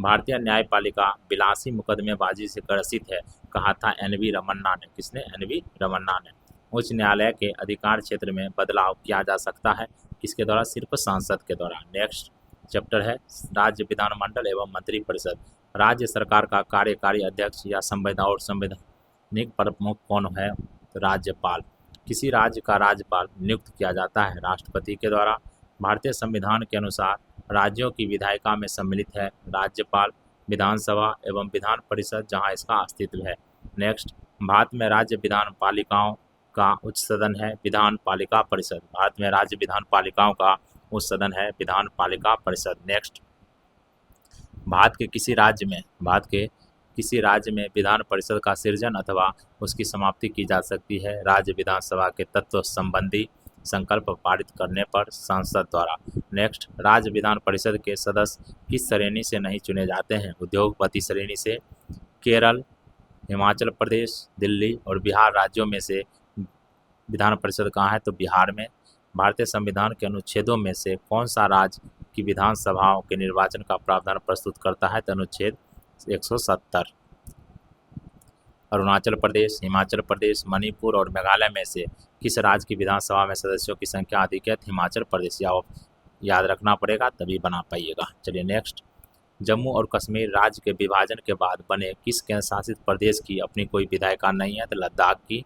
भारतीय न्यायपालिका विलासी मुकदमेबाजी से ग्रसित है, कहा था NV रमन्ना ने। किसने? NV रमन्ना ने। उच्च न्यायालय के अधिकार क्षेत्र में बदलाव किया जा सकता है, किसके द्वारा? सिर्फ सांसद के द्वारा। नेक्स्ट चैप्टर है राज्य विधानमंडल एवं मंत्रिपरिषद। राज्य सरकार का कार्यकारी अध्यक्ष या संवैधानिक प्रमुख कौन है? तो राज्यपाल। किसी राज्य का राज्यपाल नियुक्त किया जाता है राष्ट्रपति के द्वारा। भारतीय संविधान के अनुसार राज्यों की विधायिका में सम्मिलित है राज्यपाल, विधानसभा एवं विधान परिषद जहां इसका अस्तित्व है। नेक्स्ट, भारत में राज्य विधान पालिकाओं का उच्च सदन है विधान पालिका परिषद। भारत में राज्य विधान पालिकाओं का उच्च सदन है विधान पालिका परिषद। नेक्स्ट, भारत के किसी राज्य में विधान परिषद का सृजन अथवा उसकी समाप्ति की जा सकती है राज्य विधानसभा के तत्व संबंधी संकल्प पारित करने पर सांसद द्वारा। नेक्स्ट, राज्य विधान परिषद के सदस्य किस श्रेणी से नहीं चुने जाते हैं? उद्योगपति श्रेणी से। केरल, हिमाचल प्रदेश, दिल्ली और बिहार राज्यों में से विधान परिषद कहाँ है? तो बिहार में। भारतीय संविधान के अनुच्छेदों में से कौन सा राज्य की विधानसभाओं के निर्वाचन का प्रावधान प्रस्तुत करता है? तो अनुच्छेद 170। अरुणाचल प्रदेश, हिमाचल प्रदेश, मणिपुर और मेघालय में से किस राज्य की विधानसभा में सदस्यों की संख्या अधिक है? हिमाचल प्रदेश। याद रखना पड़ेगा तभी बना पाइएगा। चलिए नेक्स्ट, जम्मू और कश्मीर राज्य के विभाजन के बाद बने किस केंद्र शासित प्रदेश की अपनी कोई विधायिका नहीं है? तो लद्दाख की।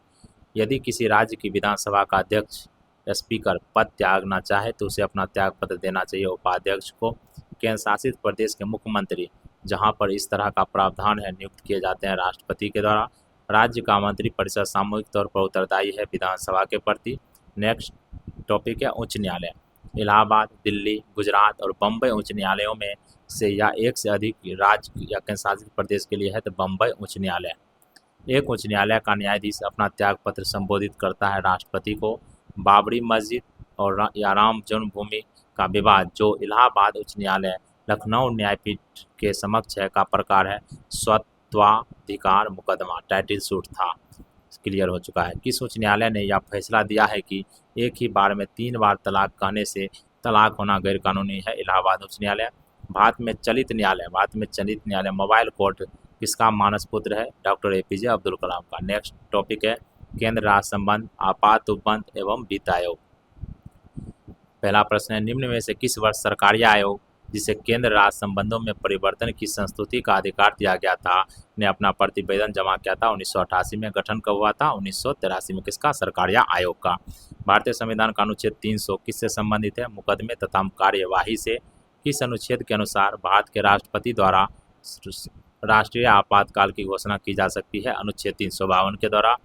यदि किसी राज्य की विधानसभा का अध्यक्ष स्पीकर पद त्यागना चाहे तो उसे अपना त्यागपत्र देना चाहिए उपाध्यक्ष को। केंद्र शासित प्रदेश के मुख्यमंत्री जहां पर इस तरह का प्रावधान है नियुक्त किए जाते हैं राष्ट्रपति के द्वारा। राज्य का मंत्रिपरिषद सामूहिक तौर पर उत्तरदायी है विधानसभा के प्रति। नेक्स्ट टॉपिक है उच्च न्यायालय। इलाहाबाद, दिल्ली, गुजरात और बम्बई उच्च न्यायालयों में से या एक से अधिक राज्य या केंद्र शासित प्रदेश के लिए है तो बम्बई उच्च न्यायालय। एक उच्च न्यायालय का न्यायाधीश अपना त्यागपत्र संबोधित करता है राष्ट्रपति को। बाबरी मस्जिद और या राम जन्मभूमि का विवाद जो इलाहाबाद उच्च न्यायालय लखनऊ न्यायपीठ के समक्ष है का प्रकार है स्वत्वाधिकार मुकदमा, टाइटल सूट था। क्लियर हो चुका है। किस उच्च न्यायालय ने यह फैसला दिया है कि एक ही बार में 3 बार तलाक कहने से तलाक होना गैरकानूनी है? इलाहाबाद उच्च न्यायालय। भारत में चलित न्यायालय मोबाइल कोर्ट किसका मानस पुत्र है? डॉक्टर APJ अब्दुल कलाम का। नेक्स्ट टॉपिक है केंद्र राज्य संबंध, आपात उपबंध एवं वित्त आयोग। पहला प्रश्न है, निम्न में से किस वर्ष सरकारी आयोग जिसे केंद्र राज्य संबंधों में परिवर्तन की संस्तुति का अधिकार दिया गया था ने अपना प्रतिवेदन जमा किया था? 1988 में। गठन कब हुआ था? 1983 में। किसका? सरकारी आयोग का। भारतीय संविधान का अनुच्छेद 300 किससे संबंधित है? मुकदमे तथा कार्यवाही से। किस अनुच्छेद के अनुसार भारत के राष्ट्रपति द्वारा राष्ट्रीय आपातकाल की घोषणा की जा सकती है अनुच्छेद 352 के द्वारा।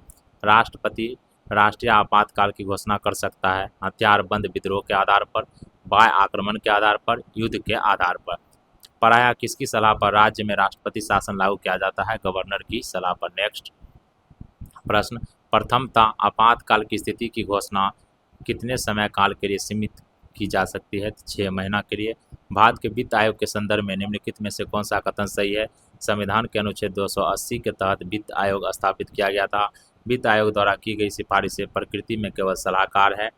राष्ट्रपति राष्ट्रीय आपातकाल की घोषणा कर सकता है हथियारबंद विद्रोह के आधार पर, बाह्य आक्रमण के आधार पर, युद्ध के आधार पर। पराया किसकी सलाह पर राज्य में राष्ट्रपति शासन लागू किया जाता है? गवर्नर की सलाह पर। नेक्स्ट प्रश्न, प्रथमतः आपातकाल की स्थिति की घोषणा कितने समय काल के लिए सीमित की जा सकती है? 6 महीना के लिए। भारत के वित्त आयोग के संदर्भ में निम्नलिखित में से कौन सा कथन सही है? संविधान के अनुच्छेद 280 के तहत वित्त आयोग स्थापित किया गया था। वित्त आयोग द्वारा की गई सिफारिशें प्रकृति में केवल सलाहकार है।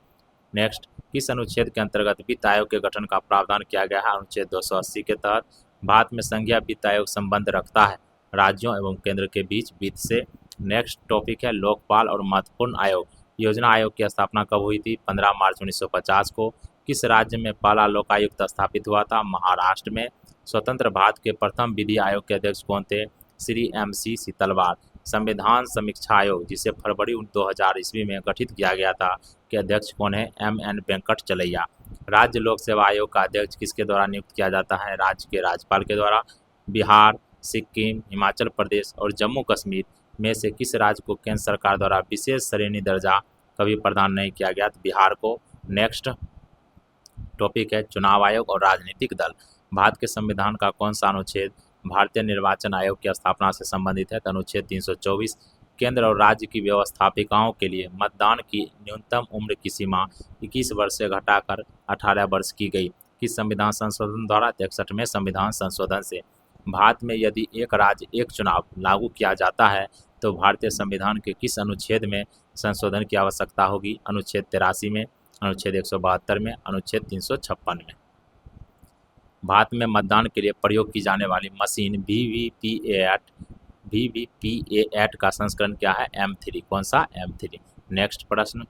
नेक्स्ट, किस अनुच्छेद के अंतर्गत वित्त आयोग के गठन का प्रावधान किया गया है? अनुच्छेद 280 के तहत। भारत में संघीय वित्त आयोग संबंध रखता है राज्यों एवं केंद्र के बीच वित्त से। नेक्स्ट टॉपिक है लोकपाल और महत्वपूर्ण आयोग। योजना आयोग की स्थापना कब हुई थी? 15 मार्च 1950 को। किस राज्य में पहला लोकायुक्त स्थापित हुआ था? महाराष्ट्र में। स्वतंत्र भारत के प्रथम विधि आयोग के अध्यक्ष कौन थे? श्री MC सीतलवार। संविधान समीक्षा आयोग, जिसे फरवरी 2000 ईस्वी में गठित किया गया था, के अध्यक्ष कौन है? MN वेंकटचलैया। राज्य लोक सेवा आयोग का अध्यक्ष किसके द्वारा नियुक्त किया जाता है? राज्य के राज्यपाल के द्वारा। बिहार, सिक्किम, हिमाचल प्रदेश और जम्मू कश्मीर में से किस राज्य को केंद्र सरकार द्वारा विशेष श्रेणी दर्जा कभी प्रदान नहीं किया गया? तो बिहार को। नेक्स्ट टॉपिक है चुनाव आयोग और राजनीतिक दल। भारत के संविधान का कौन सा अनुच्छेद भारतीय निर्वाचन आयोग की स्थापना से संबंधित है? तो अनुच्छेद 324। केंद्र और राज्य की व्यवस्थापिकाओं के लिए मतदान की न्यूनतम उम्र की सीमा 21 वर्ष से घटाकर 18 वर्ष की गई। किस संविधान संशोधन द्वारा? 63वें संविधान संशोधन से। भारत में यदि एक राज्य एक चुनाव लागू किया जाता है तो भारतीय संविधान के किस अनुच्छेद में संशोधन की आवश्यकता होगी? अनुच्छेद 83 में, अनुच्छेद 172 में, अनुच्छेद 356 में। भारत में मतदान के लिए प्रयोग की जाने वाली मशीन VVPAT का संस्करण क्या है? M3। कौन सा? M3। नेक्स्ट प्रश्न,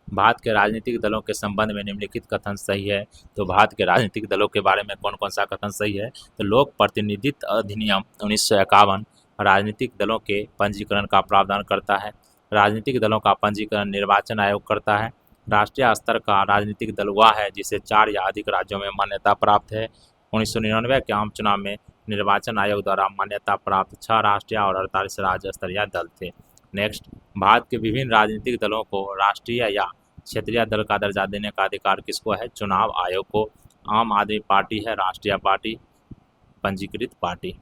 भारत के राजनीतिक दलों के संबंध में निम्नलिखित कथन सही है? तो भारत के राजनीतिक दलों के बारे में कौन कौन सा कथन सही है? तो लोक प्रतिनिधित्व अधिनियम 1951 राजनीतिक दलों के पंजीकरण का प्रावधान करता है। राजनीतिक दलों का पंजीकरण निर्वाचन आयोग करता है। राष्ट्रीय स्तर का राजनीतिक दल वह है जिसे 4 या अधिक राज्यों में मान्यता प्राप्त है। 1999 के आम चुनाव में निर्वाचन आयोग द्वारा मान्यता प्राप्त 6 राष्ट्रीय और 48 राज्य स्तरीय दल थे। नेक्स्ट, भारत के विभिन्न राजनीतिक दलों को राष्ट्रीय या क्षेत्रीय दल का दर्जा देने का अधिकार किसको है? चुनाव आयोग को। आम आदमी पार्टी है राष्ट्रीय पार्टी, पंजीकृत पार्टी।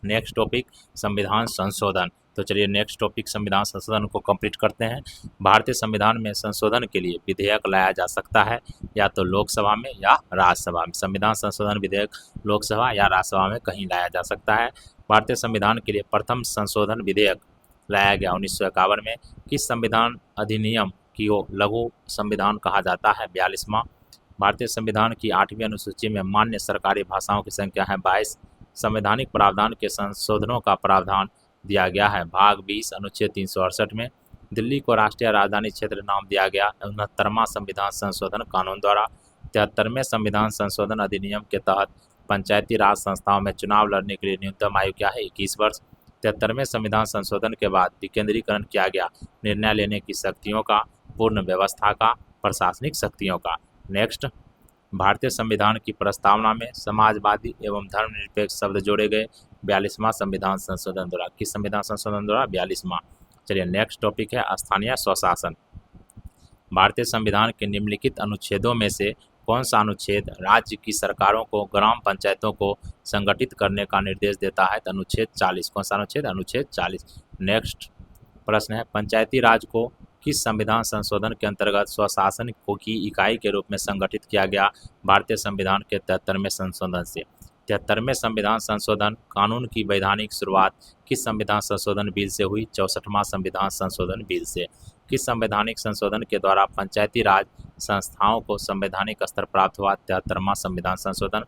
नेक्स्ट टॉपिक संविधान संशोधन। तो चलिए नेक्स्ट टॉपिक संविधान संशोधन को कंप्लीट करते हैं। भारतीय संविधान में संशोधन के लिए विधेयक लाया जा सकता है या तो लोकसभा में या राज्यसभा में। संविधान संशोधन विधेयक लोकसभा या राज्यसभा में कहीं लाया जा सकता है। भारतीय संविधान के लिए प्रथम संशोधन विधेयक लाया गया 1951 में। किस संविधान अधिनियम को लघु संविधान कहा जाता है? 42वां। भारतीय संविधान की 8वीं अनुसूची में मान्य सरकारी भाषाओं की संख्या है 22। संवैधानिक प्रावधान के संशोधनों का प्रावधान दिया गया है भाग 20 अनुच्छेद 368 में। दिल्ली को राष्ट्रीय राजधानी क्षेत्र नाम दिया गया 69वां संविधान संशोधन कानून द्वारा। 73वें संविधान संशोधन अधिनियम के तहत पंचायती राज संस्थाओं में चुनाव लड़ने के लिए न्यूनतम आयु क्या है? 21 वर्ष। 73वें संविधान संशोधन के बाद विकेंद्रीकरण किया गया निर्णय लेने की शक्तियों का, पूर्ण व्यवस्था का, प्रशासनिक शक्तियों का। नेक्स्ट, भारतीय संविधान की प्रस्तावना में समाजवादी एवं धर्मनिरपेक्ष शब्द जोड़े गए 42वां संविधान संशोधन द्वारा। किस संविधान संशोधन द्वारा? 42वां। चलिए नेक्स्ट टॉपिक है स्थानीय स्वशासन। भारतीय संविधान के निम्नलिखित अनुच्छेदों में से कौन सा अनुच्छेद राज्य की सरकारों को ग्राम पंचायतों को संगठित करने का निर्देश देता है? तो अनुच्छेद 40। कौन सा अनुच्छेद? अनुच्छेद 40। नेक्स्ट प्रश्न है पंचायती राज को किस संविधान संशोधन के अंतर्गत स्वशासन की इकाई के रूप में संगठित किया गया? भारतीय संविधान के 73वें संशोधन से। 73वें संविधान संशोधन कानून की वैधानिक शुरुआत किस संविधान संशोधन बिल से हुई? 64वां संविधान संशोधन बिल से। किस संवैधानिक संशोधन के द्वारा पंचायती राज संस्थाओं को संवैधानिक स्तर प्राप्त हुआ? 73वां संविधान संशोधन।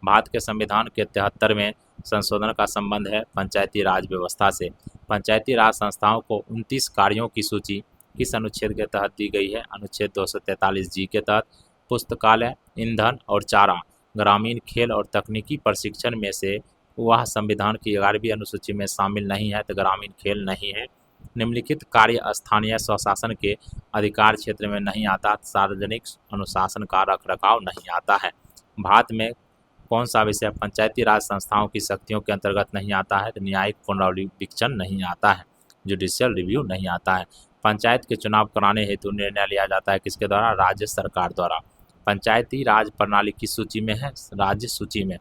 भारत के संविधान के 73वें संशोधन का संबंध है पंचायती राज व्यवस्था से। पंचायती राज संस्थाओं को 29 कार्यों की सूची किस अनुच्छेद के तहत दी गई है? अनुच्छेद 243G के तहत। पुस्तकालय, ईंधन और चारा, ग्रामीण खेल और तकनीकी प्रशिक्षण में से वह संविधान की 11वीं अनुसूची में शामिल नहीं है, तो ग्रामीण खेल नहीं है। निम्नलिखित कार्य स्थानीय स्वशासन के अधिकार क्षेत्र में नहीं आता। सार्वजनिक अनुशासन का रखरखाव नहीं आता है। भारत में कौन सा विषय पंचायती राज संस्थाओं की शक्तियों के अंतर्गत नहीं आता है? तो न्यायिक पुनरावलोकन नहीं आता है, जुडिशियल रिव्यू नहीं आता है। पंचायत के चुनाव कराने हेतु निर्णय लिया जाता है किसके द्वारा? राज्य सरकार द्वारा। पंचायती राज प्रणाली किस सूची में है? राज्य सूची में।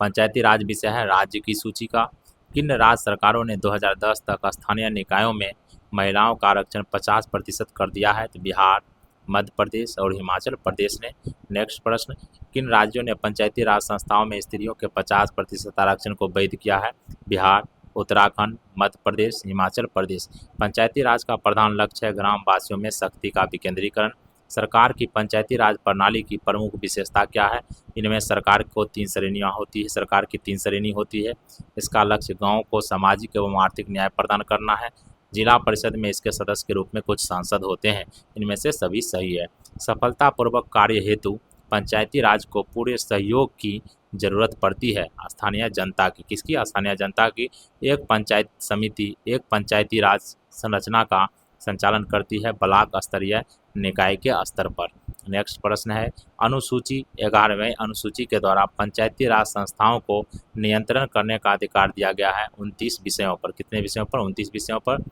पंचायती राज विषय है राज्य की सूची का। किन राज्य सरकारों ने 2010 तक स्थानीय निकायों में महिलाओं का आरक्षण 50% कर दिया है? तो बिहार, मध्य प्रदेश और हिमाचल प्रदेश ने। नेक्स्ट प्रश्न, किन राज्यों ने पंचायती राज संस्थाओं में स्त्रियों के 50% आरक्षण को वैध किया है? बिहार, उत्तराखंड, मध्य प्रदेश, हिमाचल प्रदेश। पंचायती राज का प्रधान लक्ष्य है ग्रामवासियों में शक्ति का विकेंद्रीकरण। सरकार की पंचायती राज प्रणाली की प्रमुख विशेषता क्या है? इनमें सरकार को 3 श्रेणियाँ होती है, सरकार की 3 श्रेणी होती है। इसका लक्ष्य गाँव को सामाजिक एवं आर्थिक न्याय प्रदान करना है। जिला परिषद में इसके सदस्य के रूप में कुछ सांसद होते हैं, इनमें से सभी सही है। सफलतापूर्वक कार्य हेतु पंचायती राज को पूरे सहयोग की जरूरत पड़ती है स्थानीय जनता की। किसकी? स्थानीय जनता की। एक पंचायत समिति एक पंचायती राज संरचना का संचालन करती है ब्लॉक स्तरीय निकाय के स्तर पर। नेक्स्ट प्रश्न है, अनुसूची 11वें अनुसूची के द्वारा पंचायती राज संस्थाओं को नियंत्रण करने का अधिकार दिया गया है 29 विषयों पर। कितने विषयों पर? 29 विषयों पर।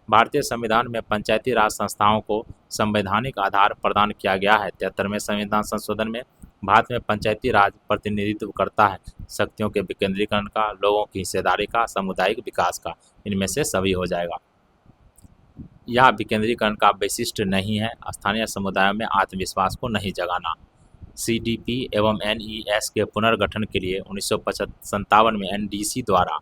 भारतीय संविधान में पंचायती राज संस्थाओं को संवैधानिक आधार प्रदान किया गया है 73वें संविधान संशोधन में। भारत में पंचायती राज प्रतिनिधित्व करता है शक्तियों के विकेंद्रीकरण का, लोगों की हिस्सेदारी का, सामुदायिक विकास का। इनमें से सभी हो जाएगा। यह विकेंद्रीकरण का वैशिष्ट्य नहीं है स्थानीय समुदायों में आत्मविश्वास को नहीं जगाना। CDP एवं NES के पुनर्गठन के लिए 1957 में NDC द्वारा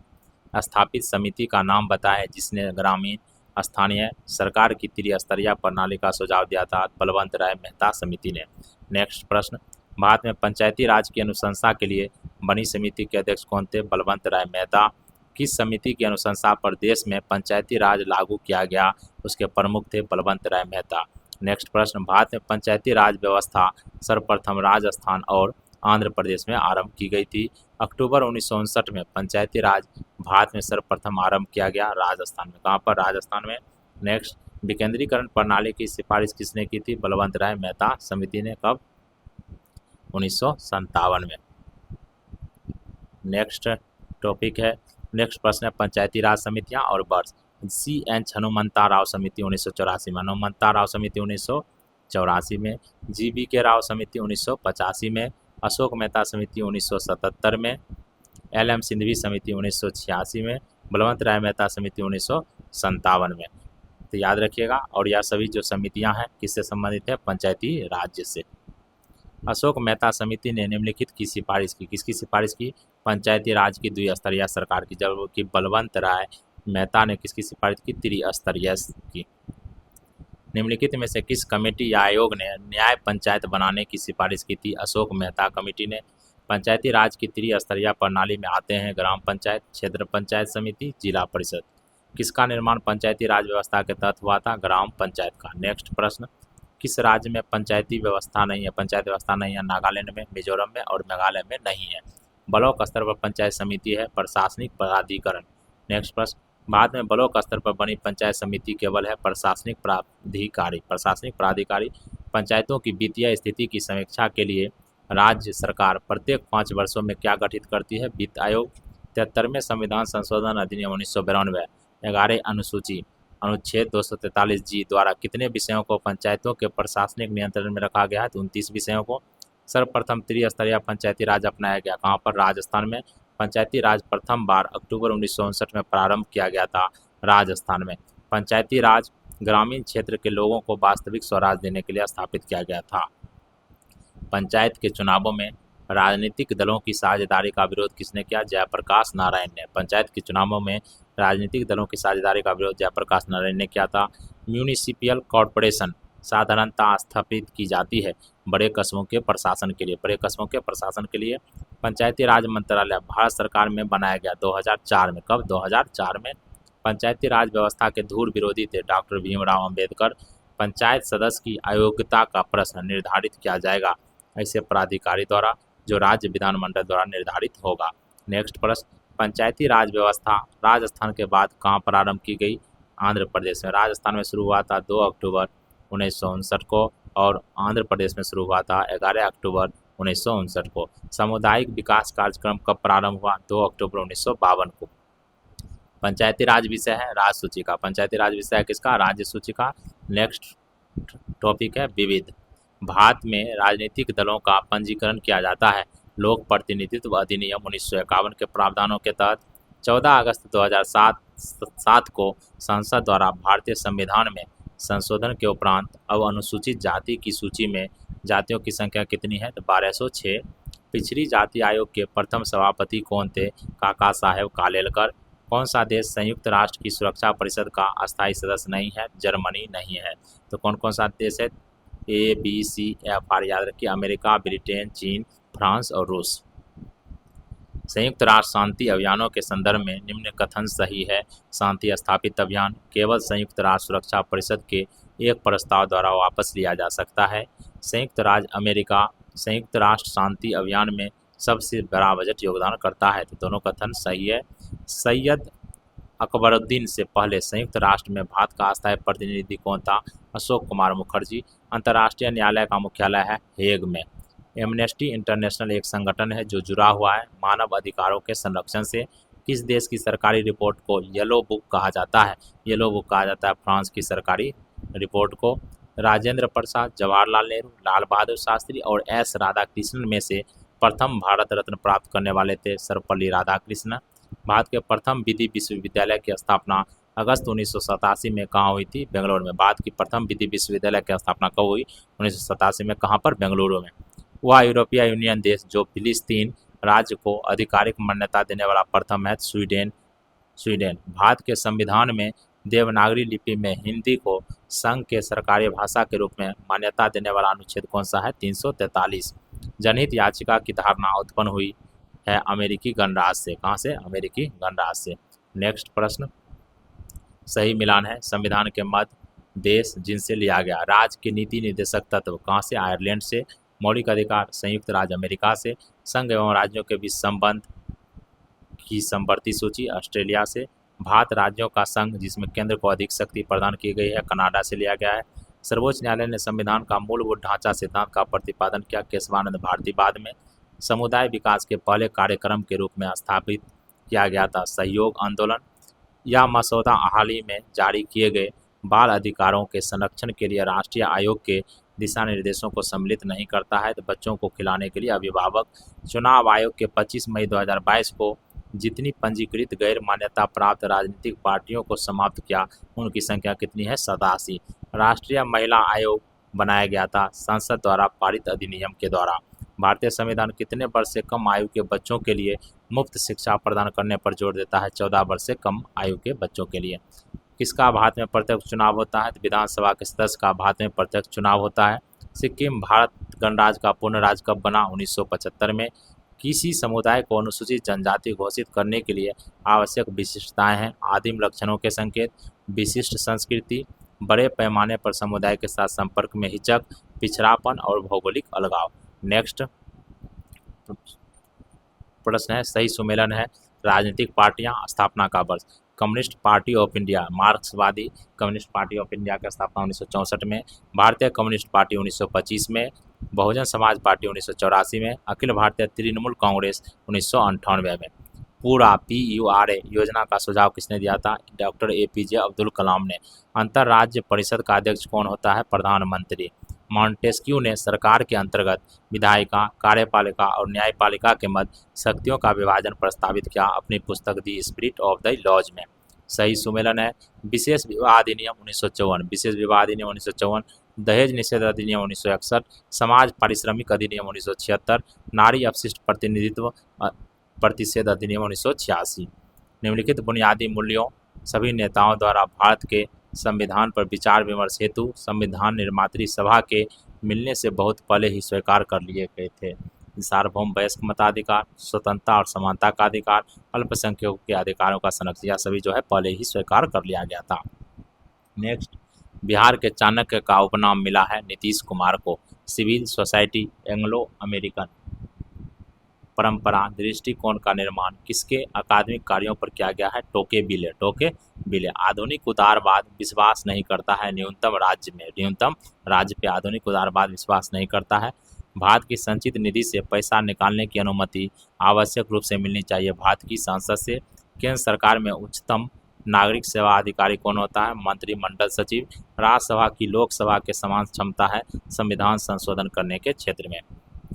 स्थापित समिति का नाम बताएं जिसने ग्रामीण स्थानीय सरकार की त्रिस्तरीय प्रणाली का सुझाव दिया था? बलवंत राय मेहता समिति ने। नेक्स्ट प्रश्न, भारत में पंचायती राज की अनुशंसा के लिए बनी समिति के अध्यक्ष कौन थे? बलवंत राय मेहता। किस समिति की अनुशंसा पर देश में पंचायती राज लागू किया गया? उसके प्रमुख थे बलवंत राय मेहता। नेक्स्ट प्रश्न, भारत में पंचायती राज व्यवस्था सर्वप्रथम राजस्थान और आंध्र प्रदेश में आरंभ की गई थी। अक्टूबर 1959 में पंचायती राज भारत में सर्वप्रथम आरंभ किया गया राजस्थान में। कहाँ पर? राजस्थान में। नेक्स्ट, विकेंद्रीकरण प्रणाली की सिफारिश किसने की थी? बलवंत राय मेहता समिति ने। कब? 1957 में। नेक्स्ट टॉपिक है, नेक्स्ट प्रश्न है पंचायती राज समितियां और वर्ष। CN हनुमंता राव समिति 1984 में, हनुमंता राव समिति 1984 में, GBK राव समिति 1985 में, अशोक मेहता समिति 1977 में, LM सिंधवी समिति 1986 में, बलवंत राय मेहता समिति 1957 में। तो याद रखिएगा। और यह सभी जो समितियां हैं किससे संबंधित है? पंचायती राज्य से। अशोक मेहता समिति ने निम्नलिखित की सिफारिश की। किसकी सिफारिश की? पंचायती राज की द्विस्तरीय सरकार की। जबकि बलवंत राय मेहता ने किसकी सिफारिश की? त्रिस्तरीय की। निम्नलिखित में से किस कमेटी या आयोग ने न्याय पंचायत बनाने की सिफारिश की थी? अशोक मेहता कमेटी ने। पंचायती राज की त्रिस्तरीय प्रणाली में आते हैं ग्राम पंचायत, क्षेत्र पंचायत समिति, जिला परिषद। किसका निर्माण पंचायती राज व्यवस्था के तहत हुआ था? ग्राम पंचायत का। नेक्स्ट प्रश्न, किस राज्य में पंचायती व्यवस्था नहीं है? पंचायत व्यवस्था नहीं है नागालैंड में, मिजोरम में और मेघालय में नहीं है। ब्लॉक स्तर पर पंचायत समिति है प्रशासनिक प्राधिकरण। नेक्स्ट प्रश्न, भारत में ब्लॉक स्तर पर बनी पंचायत समिति केवल है प्रशासनिक प्राधिकारी। प्रशासनिक प्राधिकारी। पंचायतों की वित्तीय स्थिति की समीक्षा के लिए राज्य सरकार प्रत्येक 5 वर्षों में क्या गठित करती है? वित्त आयोग। 73वें संविधान संशोधन अधिनियम 1992 11 अनुसूची अनुच्छेद 243G द्वारा कितने विषयों को पंचायतों के प्रशासनिक नियंत्रण में रखा गया है? 29 विषयों को। सर्वप्रथम त्रिस्तरीय पंचायती राज अपनाया गया। कहाँ पर? राजस्थान में। पंचायती राज प्रथम बार अक्टूबर 1959 में प्रारंभ किया गया था राजस्थान में। पंचायती राज ग्रामीण क्षेत्र के लोगों को वास्तविक स्वराज देने के लिए स्थापित किया गया था। पंचायत के चुनावों में राजनीतिक दलों की साझेदारी का विरोध किसने किया? जयप्रकाश नारायण ने। पंचायत के चुनावों में राजनीतिक दलों की साझेदारी का विरोध जयप्रकाश नारायण ने किया था। म्यूनिसिपल कॉरपोरेशन साधारणतः स्थापित की जाती है बड़े कस्बों के प्रशासन के लिए। बड़े कस्बों के प्रशासन के लिए पंचायती राज मंत्रालय भारत सरकार में बनाया गया 2004 में। कब? 2004 में। पंचायती राज व्यवस्था के धूल विरोधी थे डॉक्टर भीमराव अंबेडकर। पंचायत सदस्य की अयोग्यता का प्रश्न निर्धारित किया जाएगा ऐसे प्राधिकारी द्वारा जो राज्य विधानमंडल द्वारा निर्धारित होगा। नेक्स्ट प्रश्न, पंचायती राज व्यवस्था राजस्थान के बाद कहाँ प्रारंभ की गई? आंध्र प्रदेश में। राजस्थान में शुरू हुआ था 2 अक्टूबर 1959 को और आंध्र प्रदेश में शुरू हुआ था 11 अक्टूबर 1959 को। सामुदायिक विकास कार्यक्रम कब प्रारंभ हुआ? 2 अक्टूबर 1952 को। पंचायती राज विषय है राज सूची का। पंचायती राज विषय है किसका? राज्य सूची का। नेक्स्ट टॉपिक है विविध। भारत में राजनीतिक दलों का पंजीकरण किया जाता है। लोक प्रतिनिधित्व अधिनियम 1951 के प्रावधानों के तहत 14 अगस्त 2007 को संसद द्वारा भारतीय संविधान में संशोधन के उपरांत अब अनुसूचित जाति की सूची में जातियों की संख्या कितनी है? तो 1206। पिछड़ी जाति आयोग के प्रथम सभापति कौन थे? काका साहेब कालेलकर। कौन सा देश संयुक्त राष्ट्र की सुरक्षा परिषद का अस्थायी सदस्य नहीं है? जर्मनी नहीं है। तो कौन कौन सा देश है? ABCFR याद रखिए। अमेरिका, ब्रिटेन, चीन, फ्रांस और रूस। संयुक्त राष्ट्र शांति अभियानों के संदर्भ में निम्न कथन सही है? शांति स्थापित अभियान केवल संयुक्त राष्ट्र सुरक्षा परिषद के एक प्रस्ताव द्वारा वापस लिया जा सकता है। संयुक्त राज्य अमेरिका संयुक्त राष्ट्र शांति अभियान में सबसे बड़ा बजट योगदान करता है। तो दोनों कथन सही है। सैयद अकबरुद्दीन से पहले संयुक्त राष्ट्र में भारत का अस्थायी प्रतिनिधि कौन था? अशोक कुमार मुखर्जी। अंतर्राष्ट्रीय न्यायालय का मुख्यालय है हेग में। एमनेस्टी इंटरनेशनल एक संगठन है जो जुड़ा हुआ है मानव अधिकारों के संरक्षण से। किस देश की सरकारी रिपोर्ट को येलो बुक कहा जाता है? येलो बुक कहा जाता है फ्रांस की सरकारी रिपोर्ट को। राजेंद्र प्रसाद, जवाहरलाल नेहरू, लाल बहादुर शास्त्री और एस राधाकृष्णन में से प्रथम भारत रत्न प्राप्त करने वाले थे सर्वपल्ली राधाकृष्णन। भारत के प्रथम विधि विश्वविद्यालय की स्थापना अगस्त 1987 में कहाँ हुई थी? बेंगलुरु में। भारत की प्रथम विधि विश्वविद्यालय की स्थापना कब हुई? 1987 में। कहाँ पर? बेंगलुरु में। वह यूरोपीय यूनियन देश जो फिलिस्तीन राज्य को आधिकारिक मान्यता देने वाला प्रथम है? स्वीडन। भारत के संविधान में देवनागरी लिपि में हिंदी को संघ के सरकारी भाषा के रूप में मान्यता देने वाला अनुच्छेद कौन सा है? 343। जनहित याचिका की धारणा उत्पन्न हुई है अमेरिकी गणराज्य से। कहाँ से? अमेरिकी गणराज्य से। नेक्स्ट प्रश्न सही मिलान है। संविधान के मध्य देश जिनसे लिया गया। राज्य के नीति निर्देशक तत्व कहाँ से? आयरलैंड से। मौलिक अधिकार संयुक्त राज्य अमेरिका से। संघ एवं राज्यों के बीच संबंध की समवर्ती सूची ऑस्ट्रेलिया से। भारत राज्यों का संघ जिसमें केंद्र को अधिक शक्ति प्रदान की गई है कनाडा से लिया गया है। सर्वोच्च न्यायालय ने संविधान का मूलभूत ढांचा सिद्धांत का प्रतिपादन किया केशवानंद भारती बाद में। समुदाय विकास के पहले कार्यक्रम के रूप में स्थापित किया गया था सहयोग आंदोलन। यह मसौदा हाल ही में जारी किए गए बाल अधिकारों के संरक्षण के लिए राष्ट्रीय आयोग के दिशा निर्देशों को सम्मिलित नहीं करता है। तो बच्चों को खिलाने के लिए अभिभावक चुनाव आयोग के 25 मई 2022 को जितनी पंजीकृत गैर मान्यता प्राप्त राजनीतिक पार्टियों को समाप्त किया उनकी संख्या कितनी है? 87। राष्ट्रीय महिला आयोग बनाया गया था संसद द्वारा पारित अधिनियम के द्वारा। भारतीय संविधान कितने वर्ष से कम आयु के बच्चों के लिए मुफ्त शिक्षा प्रदान करने पर जोर देता है? 14 वर्ष से कम आयु के बच्चों के लिए। किसका भारत में प्रत्यक्ष चुनाव होता है? विधानसभा के सदस्य का भारत में प्रत्यक्ष चुनाव होता है। सिक्किम भारत गणराज्य का पूर्ण राज्य कब बना? 1975 में। किसी समुदाय को अनुसूचित जनजाति घोषित करने के लिए आवश्यक विशिष्टताएं हैं। आदिम लक्षणों के संकेत, विशिष्ट संस्कृति, बड़े पैमाने पर समुदाय के साथ संपर्क में हिचक, पिछड़ापन और भौगोलिक अलगाव। नेक्स्ट प्रश्न है सही सुमेलन है राजनीतिक पार्टियां स्थापना का वर्ष। कम्युनिस्ट पार्टी ऑफ इंडिया मार्क्सवादी कम्युनिस्ट पार्टी ऑफ इंडिया की स्थापना 1964 में। भारतीय कम्युनिस्ट पार्टी 1925 में। बहुजन समाज पार्टी 1984 में। अखिल भारतीय तृणमूल कांग्रेस 1998 में। पूरा PURA योजना का सुझाव किसने दिया था? डॉक्टर APJ अब्दुल कलाम ने। अंतर्राज्य परिषद का अध्यक्ष कौन होता है? प्रधानमंत्री। मॉन्टेस्क्यू ने सरकार के अंतर्गत विधायिका, कार्यपालिका और न्यायपालिका के मध्य शक्तियों का विभाजन प्रस्तावित किया अपनी पुस्तक the spirit of the laws में। सही सुमेलन है विशेष विवाह अधिनियम 1954। विशेष विवाह अधिनियम 1954। दहेज निषेध अधिनियम 1961। समाज पारिश्रमिक अधिनियम 1976। नारी अपशिष्ट प्रतिनिधित्व प्रतिषेध अधिनियम 1986। निम्नलिखित बुनियादी मूल्यों सभी नेताओं द्वारा भारत के संविधान पर विचार विमर्श हेतु संविधान निर्मात्री सभा के मिलने से बहुत पहले ही स्वीकार कर लिए गए थे। सार्वभौम वयस्क मताधिकार, स्वतंत्रता और समानता का अधिकार, अल्पसंख्यकों के अधिकारों का संरक्षण, सभी जो है पहले ही स्वीकार कर लिया गया था। नेक्स्ट बिहार के चाणक्य का उपनाम मिला है नीतीश कुमार को। सिविल सोसाइटी, एंग्लो अमेरिकन परंपरा, दृष्टिकोण का निर्माण किसके अकादमिक कार्यों पर किया गया है? टोके बिले। आधुनिक उदारवाद विश्वास नहीं करता है न्यूनतम राज्य पे आधुनिक उदारवाद विश्वास नहीं करता है। भारत की संचित निधि से पैसा निकालने की अनुमति आवश्यक रूप से मिलनी चाहिए भारत की संसद से। केंद्र सरकार में उच्चतम नागरिक सेवा अधिकारी कौन होता है? मंत्रिमंडल सचिव। राज्यसभा की लोकसभा के समान क्षमता है संविधान संशोधन करने के क्षेत्र में।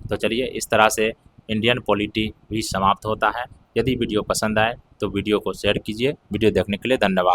तो चलिए, इस तरह से इंडियन पॉलिटी भी समाप्त होता है। यदि वीडियो पसंद आए तो वीडियो को शेयर कीजिए। वीडियो देखने के लिए धन्यवाद।